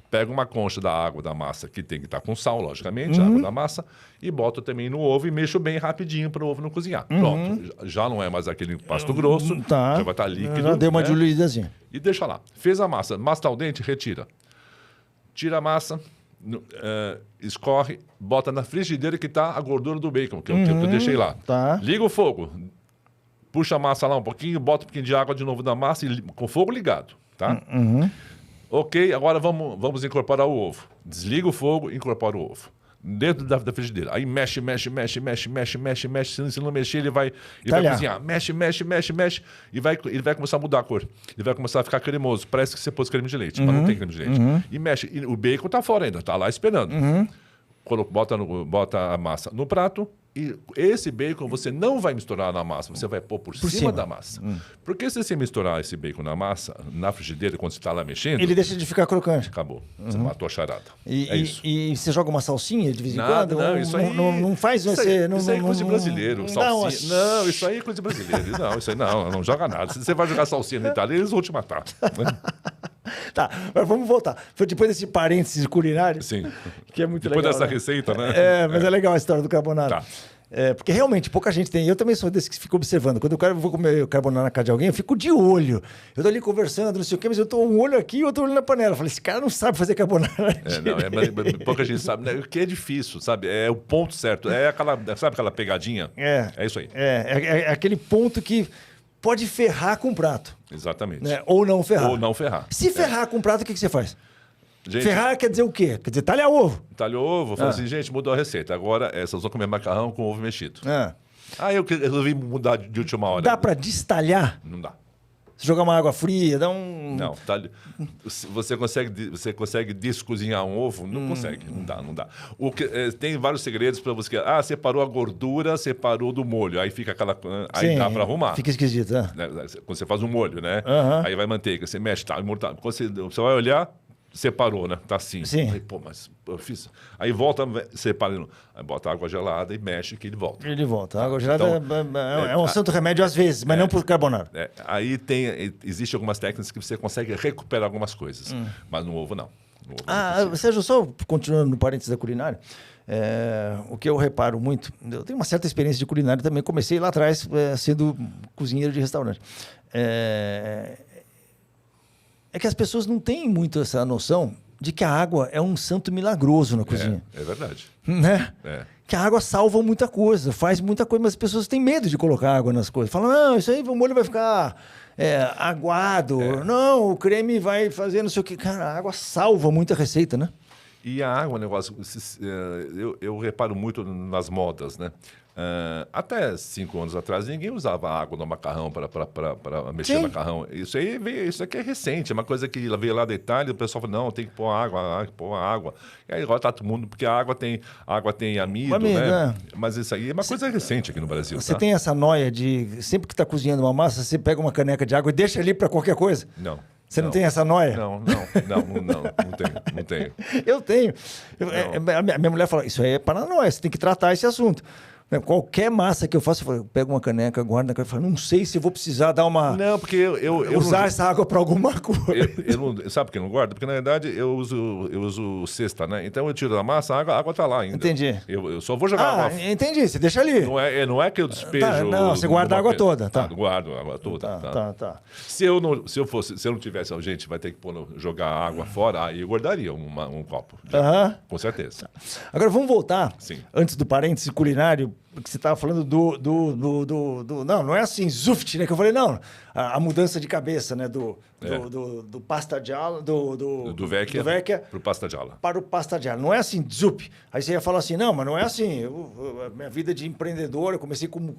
Pego uma concha da água da massa, que tem que estar com sal, logicamente, a água da massa, e boto também no ovo e mexo bem rapidinho para o ovo não cozinhar. Pronto. Já não é mais aquele pasto grosso, já vai estar líquido. Já deu uma né? diluídazinha. E deixa lá. Fez a massa. Massa está ao dente, retira. Tira a massa, escorre, bota na frigideira que está a gordura do bacon, que eu deixei lá. Tá. Liga o fogo. Puxa a massa lá um pouquinho, bota um pouquinho de água de novo na massa e com o fogo ligado, tá? Ok, agora vamos incorporar o ovo. Desliga o fogo e incorpora o ovo. Dentro da frigideira. Aí mexe. Se não mexer, ele vai cozinhar. Mexe. E ele vai começar a mudar a cor. Ele vai começar a ficar cremoso. Parece que você pôs creme de leite, mas não tem creme de leite. E mexe. E o bacon tá fora ainda, tá lá esperando. Bota a massa no prato. E esse bacon você não vai misturar na massa, você vai pôr por cima da massa. Porque se você misturar esse bacon na massa, na frigideira, quando você está lá mexendo... Ele deixa de ficar crocante. Acabou. Você matou a charada. E você joga uma salsinha de vez em Nada, quando? não, isso aí... Não faz você... Isso aí é coisa de brasileiro. Salsinha. Não, isso aí é coisa de brasileiro. Não, isso aí não joga nada. Se você vai jogar salsinha na Itália, eles vão te matar. Tá, mas vamos voltar. Foi depois desse parênteses culinário, Sim. que é muito Depois legal. dessa né? receita, né? Mas é legal a história do carbonara. Tá. Porque realmente pouca gente tem. Eu também sou desse que fica observando. Quando eu vou comer carbonara na casa de alguém, eu fico de olho. Eu tô ali conversando, não sei o quê, mas eu tô um olho aqui e outro olho na panela. Eu falei, esse cara não sabe fazer carbonara. Pouca gente sabe, né? O que é difícil, sabe? É o ponto certo. Sabe aquela pegadinha? É isso aí. É aquele ponto que pode ferrar com o prato. Exatamente. Né? Ou não ferrar. Ou não ferrar. Se ferrar com o prato, o que você faz? Gente, ferrar quer dizer o quê? Quer dizer talhar ovo. Talhou ovo, falei assim, gente, mudou a receita. Agora vocês vão comer macarrão com ovo mexido. Aí eu resolvi mudar de última hora. Dá para destalhar? Não dá. Você jogar uma água fria, dá um... Não, você consegue descozinhar um ovo? Não consegue, não dá. Tem vários segredos para você. Separou a gordura, separou do molho. Aí fica aquela... Aí dá para arrumar. Fica esquisito, né? Quando você faz um molho, né? Aí vai manteiga, você mexe, tá? Quando você vai olhar... Separou, né? Tá assim. Sim. Aí, mas eu fiz. Aí volta, separa. Aí bota água gelada e mexe que ele volta. Ele volta. A água gelada é um santo remédio às vezes, mas não por carbonara. Aí existe algumas técnicas que você consegue recuperar algumas coisas. Mas no ovo, não. No ovo Sérgio, só continuando no parênteses da culinária, o que eu reparo muito, eu tenho uma certa experiência de culinária também, comecei lá atrás sendo cozinheiro de restaurante. É que as pessoas não têm muito essa noção de que a água é um santo milagroso na cozinha. É verdade. Né? Que a água salva muita coisa, faz muita coisa, mas as pessoas têm medo de colocar água nas coisas. Falam, não, isso aí o molho vai ficar aguado. Não, o creme vai fazer não sei o quê. Cara, a água salva muita receita, né? E a água, negócio, eu reparo muito nas modas, né? Até 5 anos atrás, ninguém usava água no macarrão para mexer no macarrão. Isso aqui é recente, é uma coisa que veio lá da Itália, o pessoal falou, não, tem que pôr água. E aí agora tá todo mundo, porque a água tem amido, né? Mas isso aí é uma coisa recente aqui no Brasil. Você tem essa noia de, sempre que está cozinhando uma massa, você pega uma caneca de água e deixa ali para qualquer coisa? Não. Você não tem essa noia? Não tenho. Eu tenho. A minha mulher fala, isso aí é paranoia, você tem que tratar esse assunto. Qualquer massa que eu faço, eu pego uma caneca, guardo na caneca e falo, não sei se eu vou precisar dar uma... Não, porque eu usar essa água para alguma coisa. Sabe por que eu não guardo? Porque, na verdade, eu uso cesta, né? Então, eu tiro da massa, a água tá lá ainda. Entendi. Eu só vou jogar água... entendi, você deixa ali. Não é que eu despejo... Não, você guarda a água toda. Guardo a água toda. Tá. Se eu não tivesse, gente, vai ter que jogar a água fora, aí eu guardaria um copo. Com certeza. Agora, vamos voltar, Sim. Antes do parêntese culinário, porque você estava falando não é assim, zuft, né? Que eu falei, não, a mudança de cabeça, né? Do pasta gialla, do vecchia para o pasta gialla. Para o pasta gialla. Não é assim, zup. Aí você ia falar assim, não, mas não é assim. A minha vida de empreendedor, eu comecei como...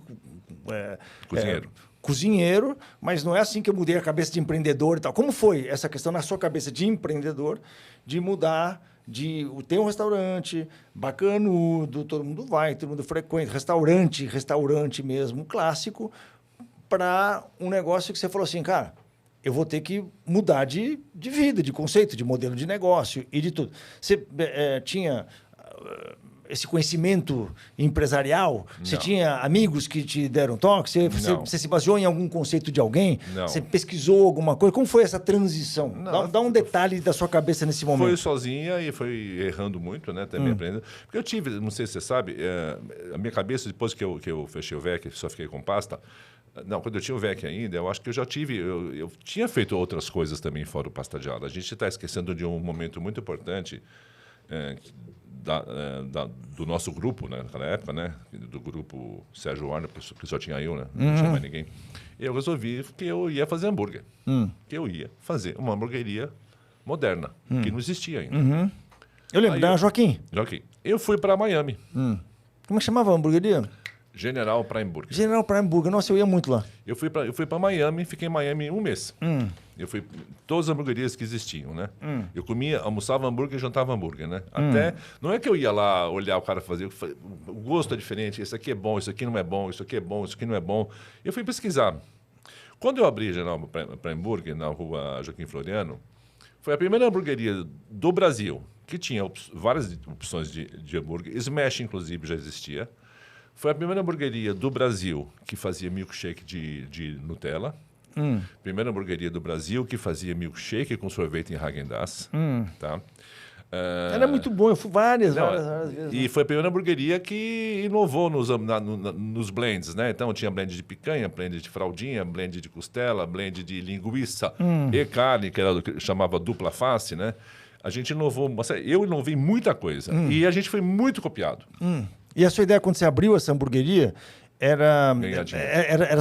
cozinheiro, mas não é assim que eu mudei a cabeça de empreendedor e tal. Como foi essa questão na sua cabeça de empreendedor, de mudar... Tem um restaurante bacanudo, todo mundo frequenta, restaurante mesmo, clássico, para um negócio que você falou assim, cara, eu vou ter que mudar de vida, de conceito, de modelo de negócio e de tudo. Você tinha esse conhecimento empresarial? Você Não. tinha amigos que te deram toque? Você se baseou em algum conceito de alguém? Não. Você pesquisou alguma coisa? Como foi essa transição? Dá um detalhe da sua cabeça nesse momento. Foi sozinha e foi errando muito, né? Também aprendendo. Porque eu tive, não sei se você sabe, a minha cabeça, depois que eu fechei o VEC, só fiquei com pasta. Não, quando eu tinha o VEC ainda, eu acho que eu já tive... Eu tinha feito outras coisas também fora o pasta gialla. A gente está esquecendo de um momento muito importante... do nosso grupo, né, naquela época, né, do grupo Sérgio Warner, porque só tinha eu, né, não tinha mais ninguém. Eu resolvi que eu ia fazer hambúrguer, que eu ia fazer uma hamburgueria moderna, que não existia ainda. Eu lembro, da Joaquim. Eu fui para Miami. Como chamava a hamburgueria? General Prime Burger. General Prime Burger. Nossa, eu ia muito lá. Eu fui para Miami, fiquei em Miami 1 mês. Eu fui todas as hamburguerias que existiam, né? Eu comia, almoçava hambúrguer e jantava hambúrguer, né? Até, não é que eu ia lá olhar o cara fazer, o gosto é diferente, isso aqui é bom, isso aqui não é bom, isso aqui é bom, isso aqui não é bom. Eu fui pesquisar. Quando eu abri a General Prime Burger, na rua Joaquim Floriano, foi a primeira hamburgueria do Brasil que tinha várias opções de hambúrguer. Smash, inclusive, já existia. Foi a primeira hamburgueria do Brasil que fazia milkshake de Nutella. Primeira hamburgueria do Brasil que fazia milkshake com sorvete em Häagen-Dazs. Tá? Era muito bom, eu fui várias Não, vezes. E foi a primeira hamburgueria que inovou nos blends, né? Então tinha blend de picanha, blend de fraldinha, blend de costela, blend de linguiça e carne, que era o que chamava dupla face, né? A gente inovou, eu inovei muita coisa e a gente foi muito copiado. E a sua ideia quando você abriu essa hamburgueria era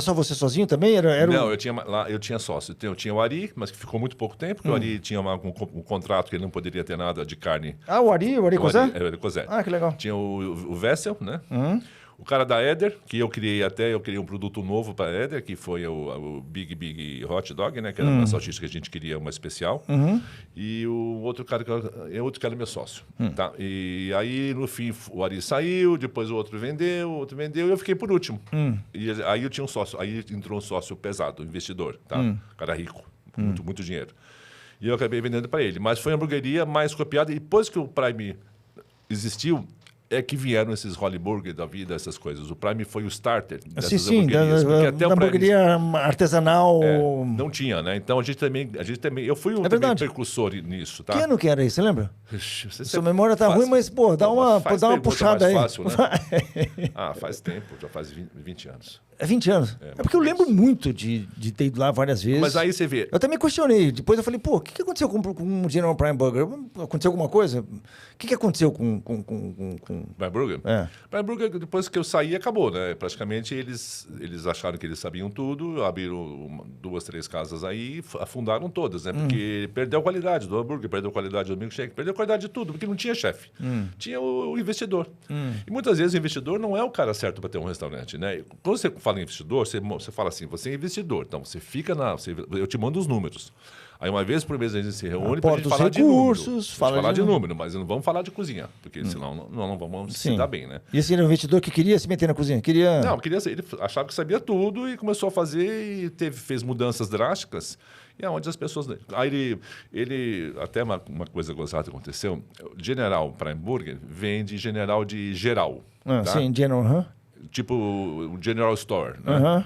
só você sozinho também? Não, eu tinha sócio. Eu tinha o Ari, mas que ficou muito pouco tempo, porque o Ari tinha um contrato que ele não poderia ter nada de carne. Ah, o Ari Cosé? O Ari Cosé. Ah, que legal. Tinha o Vessel, né? O cara da Éder, que eu criei um produto novo para a Éder, que foi o Big Hot Dog, né? Que era uma salsicha que a gente queria, uma especial. E o outro cara é meu sócio. Tá? E aí, no fim, o Ari saiu, depois o outro vendeu, e eu fiquei por último. E aí eu tinha um sócio, aí entrou um sócio pesado, investidor, tá? Cara rico, muito dinheiro. E eu acabei vendendo para ele. Mas foi a hamburgueria mais copiada. E depois que o Prime existiu, é que vieram esses Holy Burger da vida, essas coisas. O Prime foi o starter dessas hamburguerias. Da hamburgueria artesanal. Não tinha, né? Então a gente também eu fui também precursor nisso, tá? Que ano que era isso, você lembra? Sua memória tá ruim, mas, dá uma puxada aí. Fácil, né? Faz tempo, já faz 20 anos. É 20 anos? É porque eu lembro muito de ter ido lá várias vezes. Mas aí você vê... Eu também questionei. Depois eu falei, o que aconteceu com o General Prime Burger? Aconteceu alguma coisa? O que aconteceu com... Prime Burger? Prime Burger, depois que eu saí, acabou, né? Praticamente eles acharam que eles sabiam tudo, abriram 2, 3 casas aí, afundaram todas, né? Porque perdeu a qualidade do hambúrguer, perdeu a qualidade do milkshake, perdeu a qualidade de tudo, porque não tinha chefe. Tinha o investidor. E muitas vezes o investidor não é o cara certo para ter um restaurante, né? Quando você fala em investidor, você fala assim, você é investidor, então você fica eu te mando os números. Aí uma vez por mês a gente se reúne para a gente falar de número. Falar de número, mas não vamos falar de cozinha, porque senão não vamos se dar bem, né? E esse era um investidor que queria se meter na cozinha? Não, ele achava que sabia tudo e começou a fazer e fez mudanças drásticas. E aonde as pessoas... Aí ele até uma coisa gozada aconteceu, General Prime Burger vem de general de geral. Tá? Sim, General, Tipo o General Store, né?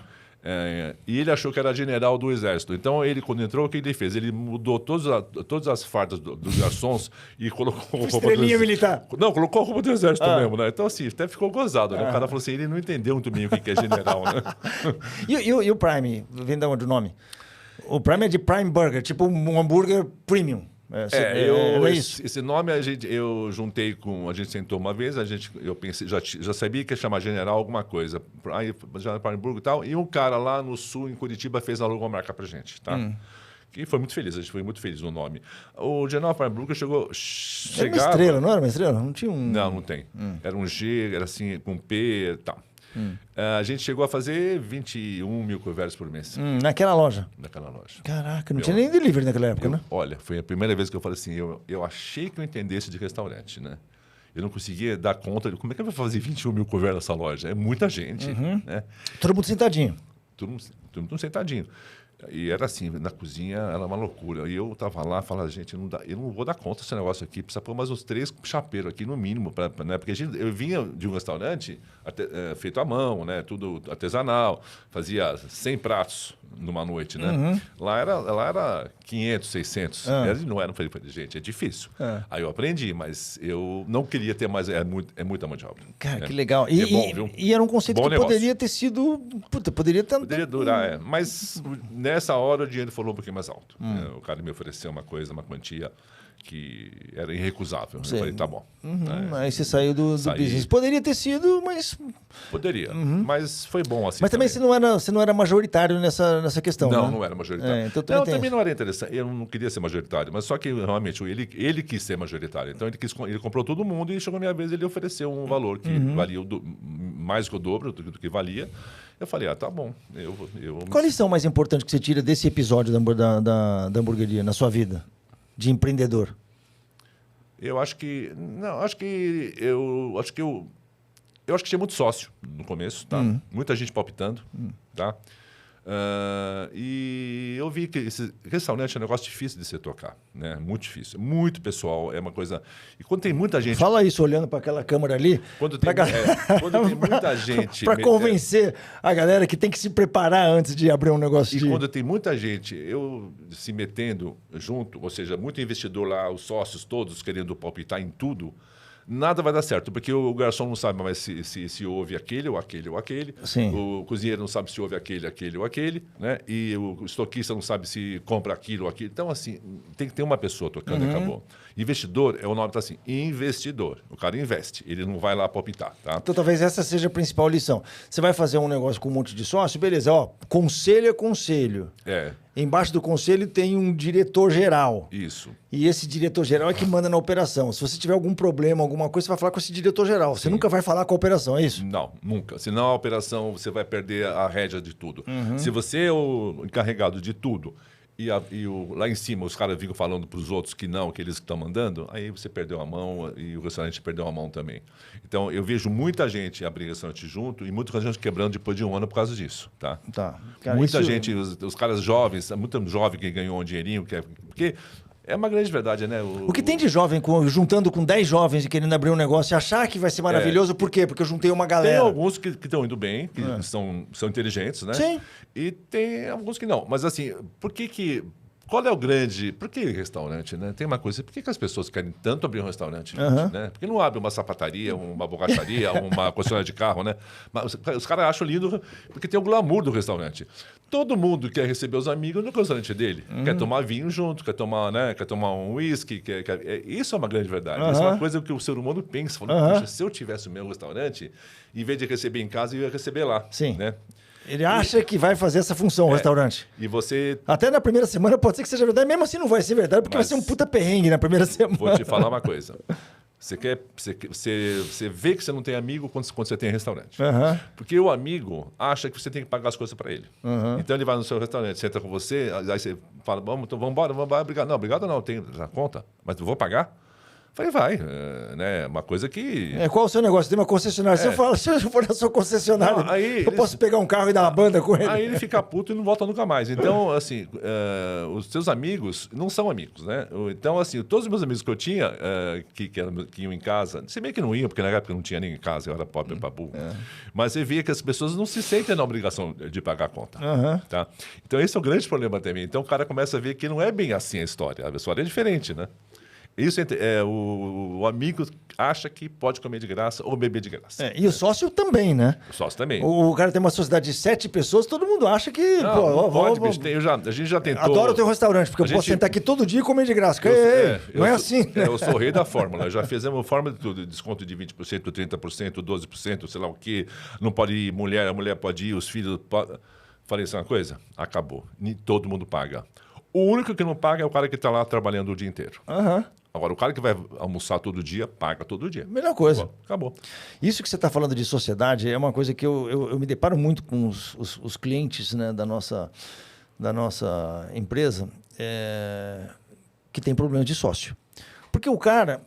E ele achou que era general do exército. Então, quando entrou, o que ele fez? Ele mudou todas as fardas dos garçons e colocou estrelinha militar. Não, colocou a roupa do exército mesmo, né? Então, assim, até ficou gozado, né? O cara falou assim, ele não entendeu muito bem o que é general, né? E o Prime? Vem de onde o nome? O Prime é de Prime Burger, tipo um hambúrguer premium. Esse nome eu juntei com... A gente sentou uma vez, eu pensei, já sabia que ia chamar General alguma coisa. Aí, já Prime Burger e tal. E um cara lá no sul, em Curitiba, fez a logomarca pra gente, tá? Que foi muito feliz, a gente foi muito feliz no nome. O General Prime Burger chegou... Era uma estrela, não era uma estrela? Não tinha um... Não tem. Era um G, era assim, com P e tal. A gente chegou a fazer 21 mil conversas por mês. Naquela loja? Naquela loja. Caraca, não tinha nem delivery naquela época, né? Olha, foi a primeira vez que eu falei assim, eu achei que eu entendesse de restaurante, né? Eu não conseguia dar conta de como é que eu vou fazer 21 mil conversas nessa loja. É muita gente, né? Todo mundo sentadinho. Todo mundo sentadinho. E era assim, na cozinha era uma loucura. E eu tava lá, falava, gente, eu não vou dar conta desse negócio aqui, precisa pôr mais uns 3 chapeiros aqui no mínimo, né? Porque eu vinha de um restaurante feito à mão, né? Tudo artesanal, fazia 100 pratos numa noite, né? Lá era 500, 600. Não era, falei, gente, é difícil. Aí eu aprendi, mas eu não queria ter mais, é muita mão de obra. Cara, que legal. É bom, viu? E era um conceito Bom que negócio. poderia ter sido... Poderia durar, mas nessa hora o dinheiro falou um pouquinho mais alto. O cara me ofereceu uma quantia que era irrecusável. Eu falei, tá bom. Aí você saiu do business. Poderia ter sido, mas... Poderia, mas foi bom assim. Mas também você não era majoritário nessa questão, Não, né? não era majoritário. Então também não era interessante. Eu não queria ser majoritário, mas só que realmente ele quis ser majoritário. Então ele comprou todo mundo e chegou a minha vez ele ofereceu um valor que valia mais que o dobro do que valia. Eu falei, tá bom. Qual a lição mais importante que você tira desse episódio da hamburgueria na sua vida? De empreendedor? Eu acho que tinha muito sócio no começo, tá? Muita gente palpitando, tá? E eu vi que esse restaurante é um negócio difícil de se tocar, né? Muito difícil, muito pessoal, é uma coisa... E quando tem muita gente... Fala isso olhando para aquela câmera ali. Quando tem muita gente... Para convencer a galera que tem que se preparar antes de abrir um negócio E quando tem muita gente se metendo junto, ou seja, muito investidor lá, os sócios todos querendo palpitar em tudo, nada vai dar certo, porque o garçom não sabe mais se houve aquele ou aquele ou aquele. Sim. O cozinheiro não sabe se houve aquele ou aquele, né? E o estoquista não sabe se compra aquilo ou aquilo. Então, assim, tem que ter uma pessoa tocando e acabou. Investidor, o nome está assim, investidor. O cara investe, ele não vai lá palpitar, tá? Então, talvez essa seja a principal lição. Você vai fazer um negócio com um monte de sócio, beleza, ó, conselho é conselho. Embaixo do conselho tem um diretor-geral. Isso. E esse diretor-geral é que manda na operação. Se você tiver algum problema, alguma coisa, você vai falar com esse diretor-geral. Você nunca vai falar com a operação, é isso? Não, nunca. Senão a operação, você vai perder a rédea de tudo. Se você é o encarregado de tudo lá em cima os caras ficam falando para os outros que não, que eles estão mandando, aí você perdeu a mão e o restaurante perdeu a mão também. Então, eu vejo muita gente abrir restaurante junto e muita gente quebrando depois de um ano por causa disso, tá? Cara, muita gente, os caras jovens, muito jovem que ganhou um dinheirinho, porque é uma grande verdade, né? O que tem de jovem juntando com 10 jovens e querendo abrir um negócio e achar que vai ser maravilhoso, por quê? Porque eu juntei uma galera. Tem alguns que estão indo bem, que são inteligentes, né? Sim. E tem alguns que não. Mas assim, qual é o grande... Por que restaurante, né? Tem uma coisa... Por que as pessoas querem tanto abrir um restaurante, gente, né? Por que não abre uma sapataria, uma borracharia, uma concessionária de carro, né? Mas os caras acham lindo porque tem o glamour do restaurante. Todo mundo quer receber os amigos no restaurante dele. Quer tomar vinho junto, quer tomar um whisky. Isso é uma grande verdade. Isso é uma coisa que o ser humano pensa. Poxa, se eu tivesse o meu restaurante, em vez de receber em casa, eu ia receber lá. Sim. Né? Ele acha que vai fazer essa função, o restaurante. E você... Até na primeira semana pode ser que seja verdade, mesmo assim não vai ser verdade, porque vai ser um puta perrengue na primeira semana. Vou te falar uma coisa. Você vê que você não tem amigo quando você tem restaurante. Porque o amigo acha que você tem que pagar as coisas para ele. Então ele vai no seu restaurante, senta com você, aí você fala, vamos embora, obrigado. Não, obrigado não, tem a conta, mas eu vou pagar? Falei, vai, né? Uma coisa que... Qual o seu negócio? Tem uma concessionária. Você fala, se eu for na sua concessionária, não, aí eu posso pegar um carro e dar uma banda com ele? Aí ele fica puto e não volta nunca mais. Então, assim, os seus amigos não são amigos, né? Então, assim, todos os meus amigos que eu tinha, que iam em casa, se bem que não iam, porque na época não tinha nem em casa, eu era pobre babu. Mas você via que as pessoas não se sentem na obrigação de pagar a conta. Tá? Então, esse é o grande problema também. Então, o cara começa a ver que não é bem assim a história. A história é diferente, né? Isso o amigo acha que pode comer de graça ou beber de graça. E o sócio também, né? O sócio também. O cara tem uma sociedade de 7 pessoas, todo mundo acha que... Não pode, bicho. A gente já tentou... Adoro o teu restaurante, porque eu posso sentar aqui todo dia e comer de graça. Não é assim. Eu sou o rei da fórmula. Já fizemos fórmula de tudo. Desconto de 20%, 30%, 12%, sei lá o quê. Não pode ir mulher, a mulher pode ir, os filhos... Falei assim, uma coisa? Acabou. Todo mundo paga. O único que não paga é o cara que está lá trabalhando o dia inteiro. Agora, o cara que vai almoçar todo dia, paga todo dia. Melhor coisa. Acabou. Isso que você está falando de sociedade é uma coisa que eu me deparo muito com os clientes, né, da nossa empresa que tem problemas de sócio. Porque o cara,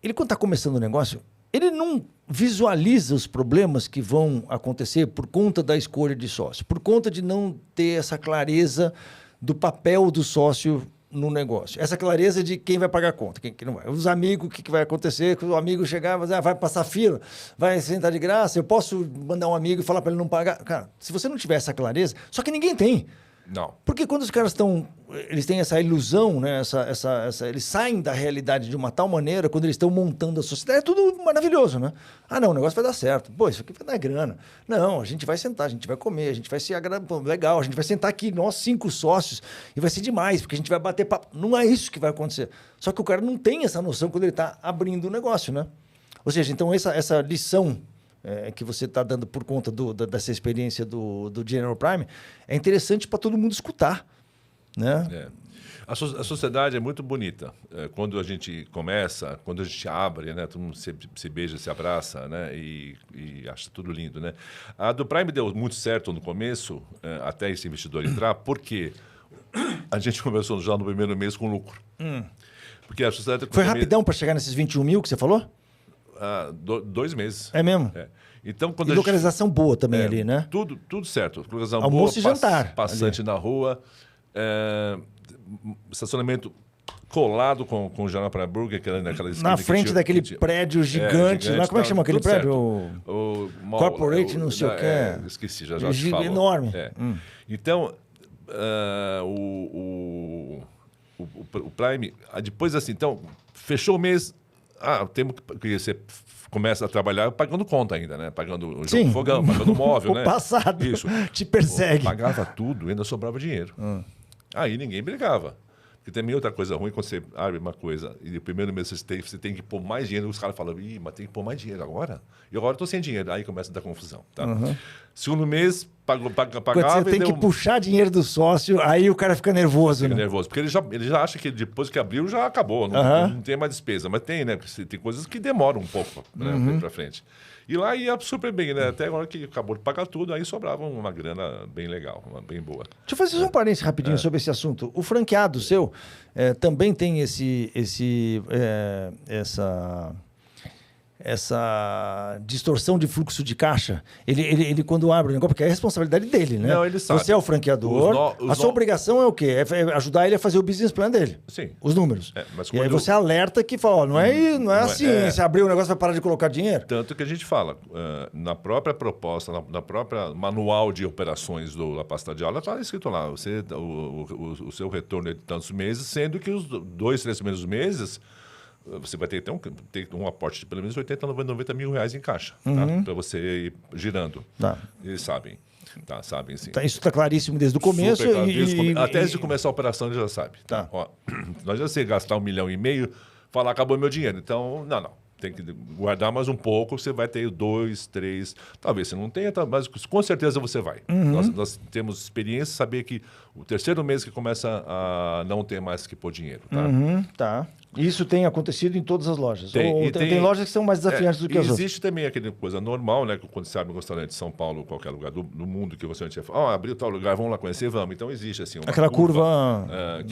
ele quando está começando o negócio, ele não visualiza os problemas que vão acontecer por conta da escolha de sócio, por conta de não ter essa clareza do papel do sócio no negócio. Essa clareza de quem vai pagar a conta, quem não vai. Os amigos, o que vai acontecer? O amigo chegar, vai passar fila, vai sentar de graça, eu posso mandar um amigo e falar para ele não pagar. Cara, se você não tiver essa clareza, só que ninguém tem. Não. Porque quando os caras eles têm essa ilusão, né? Eles saem da realidade de uma tal maneira, quando eles estão montando a sociedade, é tudo maravilhoso, né? Ah, não, o negócio vai dar certo. Pô, isso aqui vai dar grana. Não, a gente vai sentar, a gente vai comer, a gente vai se agradar. Legal, a gente vai sentar aqui, nós 5 sócios, e vai ser demais, porque a gente vai bater papo. Não é isso que vai acontecer. Só que o cara não tem essa noção quando ele está abrindo o negócio, né? Ou seja, então essa lição que você está dando por conta dessa experiência do General Prime, é interessante para todo mundo escutar, né? A sociedade é muito bonita. Quando a gente começa, quando a gente abre, né, todo mundo se beija, se abraça, né, e acha tudo lindo, né? A do Prime deu muito certo no começo, até esse investidor entrar, porque a gente começou já no primeiro mês com lucro. Porque a sociedade... Foi rapidão para chegar nesses 21 mil que você falou? 2 meses. É mesmo? É. Então, quando E localização boa também ali, né? Tudo certo. Localização Almoço boa, e jantar. Passante na rua, estacionamento colado com o Jornal Praia Burger, que era naquela esquina Na que frente tinha- daquele que tinha- prédio gigante, lá, como é que chama aquele tudo prédio? certo. O mall, Corporate, não sei o quê. Esqueci, já te falo. Enorme. É. Então, o Prime, depois assim, então, fechou o mês, temos que você começa a trabalhar pagando conta ainda, né? Pagando o jogo fogão, pagando o móvel, O né? passado Isso. te persegue. Pagava tudo e ainda sobrava dinheiro. Aí ninguém brigava. Porque também outra coisa ruim, quando você abre uma coisa e no primeiro mês você tem que pôr mais dinheiro, os caras falam, mas tem que pôr mais dinheiro agora? E agora eu estou sem dinheiro. Aí começa a dar confusão. Tá? Segundo mês, pagava Quando você tem que puxar dinheiro do sócio, aí o cara fica nervoso. Fica né? nervoso. Porque ele já acha que depois que abriu já acabou, não tem mais despesa. Mas tem, né? Porque tem coisas que demoram um pouco para frente. E lá ia super bem, né? Até agora que acabou de pagar tudo, aí sobrava uma grana bem legal, bem boa. Deixa eu fazer um parênteses rapidinho sobre esse assunto. O franqueado seu também tem essa distorção de fluxo de caixa. Ele quando abre o negócio, porque é a responsabilidade dele, né? Não, ele sabe. Você é o franqueador. A sua obrigação é o quê? É ajudar ele a fazer o business plan dele. Sim. Os números. Mas e aí você alerta que fala, ó, não é assim, você abrir o negócio vai parar de colocar dinheiro. Tanto que a gente fala, na própria proposta, na própria manual de operações da pasta de aula, está escrito lá, o seu retorno é de tantos meses, sendo que os 2, 3 primeiros meses você vai ter um aporte de pelo menos 80, 90 mil reais em caixa, para você ir girando. Tá. Eles sabem. Sabem sim. Isso está claríssimo desde o começo. Até antes de começar a operação, ele já sabe. Tá. Ó, nós já sei gastar 1,5 milhão, falar acabou meu dinheiro. Então, não. Tem que guardar mais um pouco, você vai ter 2, 3. Talvez você não tenha, mas com certeza você vai. Nós temos experiência de saber que o terceiro mês que começa a não ter mais que pôr dinheiro. Tá? Tá. Isso tem acontecido em todas as lojas? Tem, tem lojas que são mais desafiantes do que as outras? Existe também aquela coisa normal, né? Quando você abre um restaurante de São Paulo, qualquer lugar do mundo que você fala, abriu tal lugar, vamos lá conhecer, vamos. Então existe assim uma aquela curva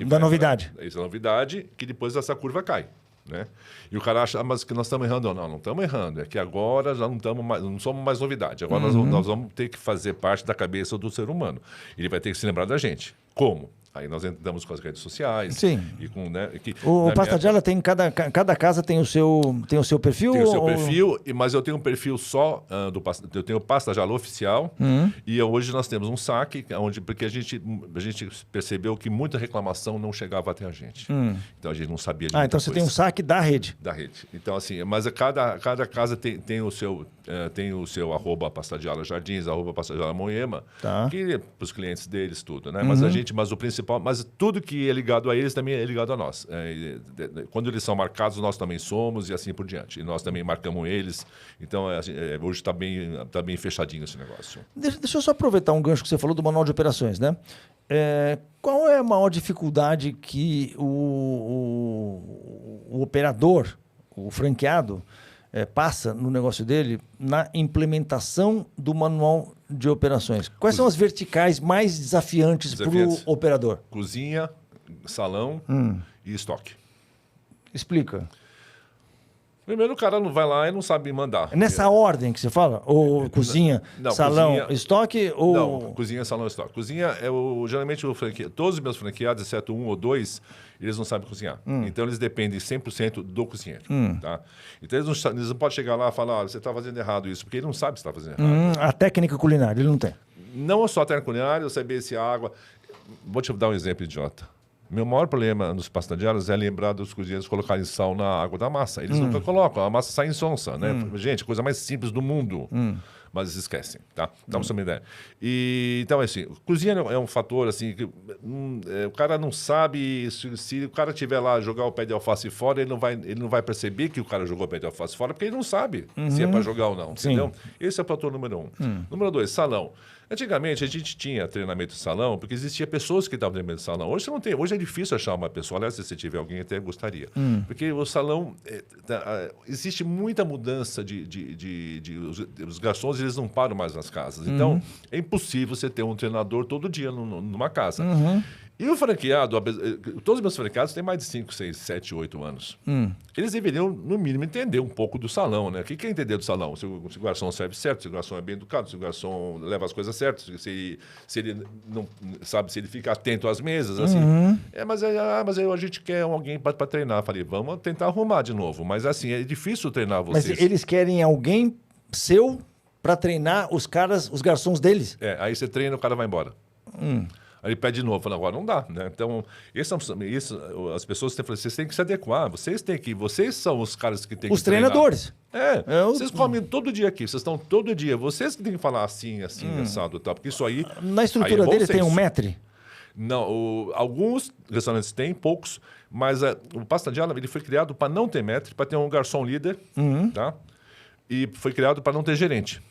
da novidade. Essa novidade, que depois essa curva cai. Né? E o cara acha, mas que nós estamos errando. Não estamos errando. É que agora já não somos mais novidade. Agora nós vamos ter que fazer parte da cabeça do ser humano. Ele vai ter que se lembrar da gente. Como? Aí nós entramos com as redes sociais. Sim. E com, né, o Pasta de Aula tem, cada casa tem o seu perfil? Tem o seu perfil, mas eu tenho um perfil só, eu tenho o Pasta de Aula oficial, e hoje nós temos um saque, porque a gente percebeu que muita reclamação não chegava até a gente. Então a gente não sabia de muita então você coisa. tem um saque da rede. Da rede. Então, assim, mas cada casa tem o seu @Pasta de Aula Jardins, @Pasta de Aula Moema, Tá. que para os clientes deles tudo, né? Mas o principal, mas tudo que é ligado a eles também é ligado a nós. Quando eles são marcados, nós também somos e assim por diante. E nós também marcamos eles. Então, hoje está bem fechadinho esse negócio. Deixa eu só aproveitar um gancho que você falou do manual de operações, né? Qual é a maior dificuldade que o operador, o franqueado, passa no negócio dele na implementação do manual de operações? Quais são as verticais mais desafiantes para o operador? Cozinha, salão e estoque. Explica. Primeiro, o cara não vai lá e não sabe mandar. É nessa ordem que você fala? Ou cozinha, salão, estoque? Ou... Não, cozinha, salão, estoque. Cozinha geralmente todos os meus franqueados, exceto 1 ou 2, eles não sabem cozinhar. Então, eles dependem 100% do cozinheiro. Tá? Então, eles não podem chegar lá e falar, você está fazendo errado isso, porque ele não sabe se está fazendo errado. A técnica culinária, ele não tem. Não só a técnica culinária, eu saber se a água... Vou te dar um exemplo idiota. Meu maior problema nos pastadiários é lembrar dos cozinheiros colocarem sal na água da massa. Eles nunca colocam, a massa sai insonsa, né? Gente, coisa mais simples do mundo. Mas eles esquecem, tá? Dá uma ideia. Então, assim, cozinha é um fator, assim, que o cara não sabe, se o cara tiver lá jogar o pé de alface fora, ele não vai perceber que o cara jogou o pé de alface fora, porque ele não sabe se é para jogar ou não, entendeu? Esse é o fator número 1. Número 2, salão. Antigamente, a gente tinha treinamento de salão, porque existia pessoas que estavam treinamento de salão. Hoje você não tem. Hoje é difícil achar uma pessoa. Aliás, se você tiver alguém, até gostaria. Porque o salão... existe muita mudança os garçons, eles não param mais nas casas. Então, é impossível você ter um treinador todo dia numa casa. E o franqueado, todos os meus franqueados têm mais de 5, 6, 7, 8 anos. Eles deveriam, no mínimo, entender um pouco do salão, né? O que é entender do salão? Se o garçom serve certo, se o garçom é bem educado, se o garçom leva as coisas certas, se ele não sabe, se ele fica atento às mesas, assim. Mas a gente quer alguém para treinar. Falei, vamos tentar arrumar de novo. Mas assim, é difícil treinar vocês. Mas eles querem alguém seu para treinar os caras, os garçons deles? Aí você treina, o cara vai embora. Aí ele pede de novo, fala, agora não dá, né? Então, as pessoas têm que falar, vocês têm que se adequar, vocês são os caras que têm que Os treinadores. Vocês comem todo dia aqui, vocês estão todo dia, vocês que têm que falar assim, assado e tal, porque isso aí... Na estrutura deles tem um maître? Não, alguns restaurantes têm, poucos, mas o Pasta Gialla, ele foi criado para não ter maître, para ter um garçom líder, tá? E foi criado para não ter gerente,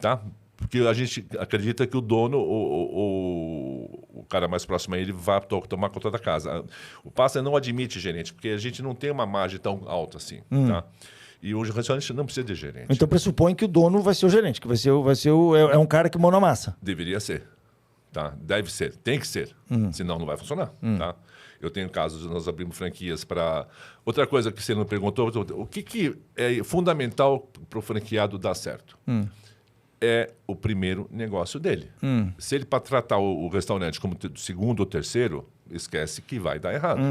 tá? Porque a gente acredita que o dono, o cara mais próximo a ele, vai tomar conta da casa. O Pasta não admite gerente, porque a gente não tem uma margem tão alta assim, tá? E o restaurante não precisa de gerente. Então pressupõe que o dono vai ser o gerente, que é um cara que mão na massa. Deveria ser, tá? Deve ser, tem que ser, senão não vai funcionar, tá? Eu tenho casos, nós abrimos franquias para... Outra coisa que você não perguntou, o que é fundamental para o franqueado dar certo? É o primeiro negócio dele. Se ele, para tratar o restaurante como segundo ou terceiro, esquece que vai dar errado.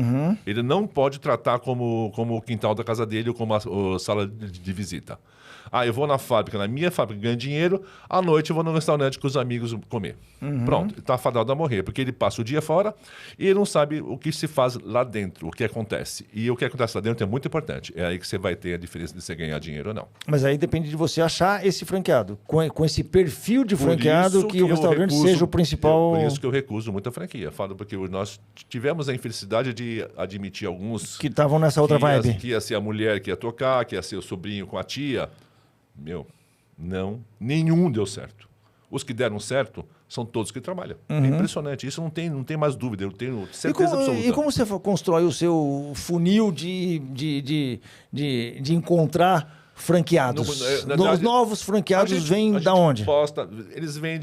Ele não pode tratar como o quintal da casa dele ou como a sala de visita. Eu vou na fábrica, na minha fábrica, ganho dinheiro, à noite eu vou no restaurante com os amigos comer. Pronto, ele está fadado a morrer, porque ele passa o dia fora e ele não sabe o que se faz lá dentro, o que acontece. E o que acontece lá dentro é muito importante. É aí que você vai ter a diferença de você ganhar dinheiro ou não. Mas aí depende de você achar esse franqueado, com esse perfil de franqueado que o restaurante seja o principal... Por isso que eu recuso muita franquia. Falo porque nós tivemos a infelicidade de admitir alguns... Que estavam nessa outra vibe. Que ia ser a mulher que ia tocar, que ia ser o sobrinho com a tia... nenhum deu certo. Os que deram certo são todos que trabalham. É impressionante. Isso não tem mais dúvida. Eu tenho certeza absoluta. E como você constrói o seu funil de encontrar franqueados? Os novos franqueados vêm da onde? Eles vêm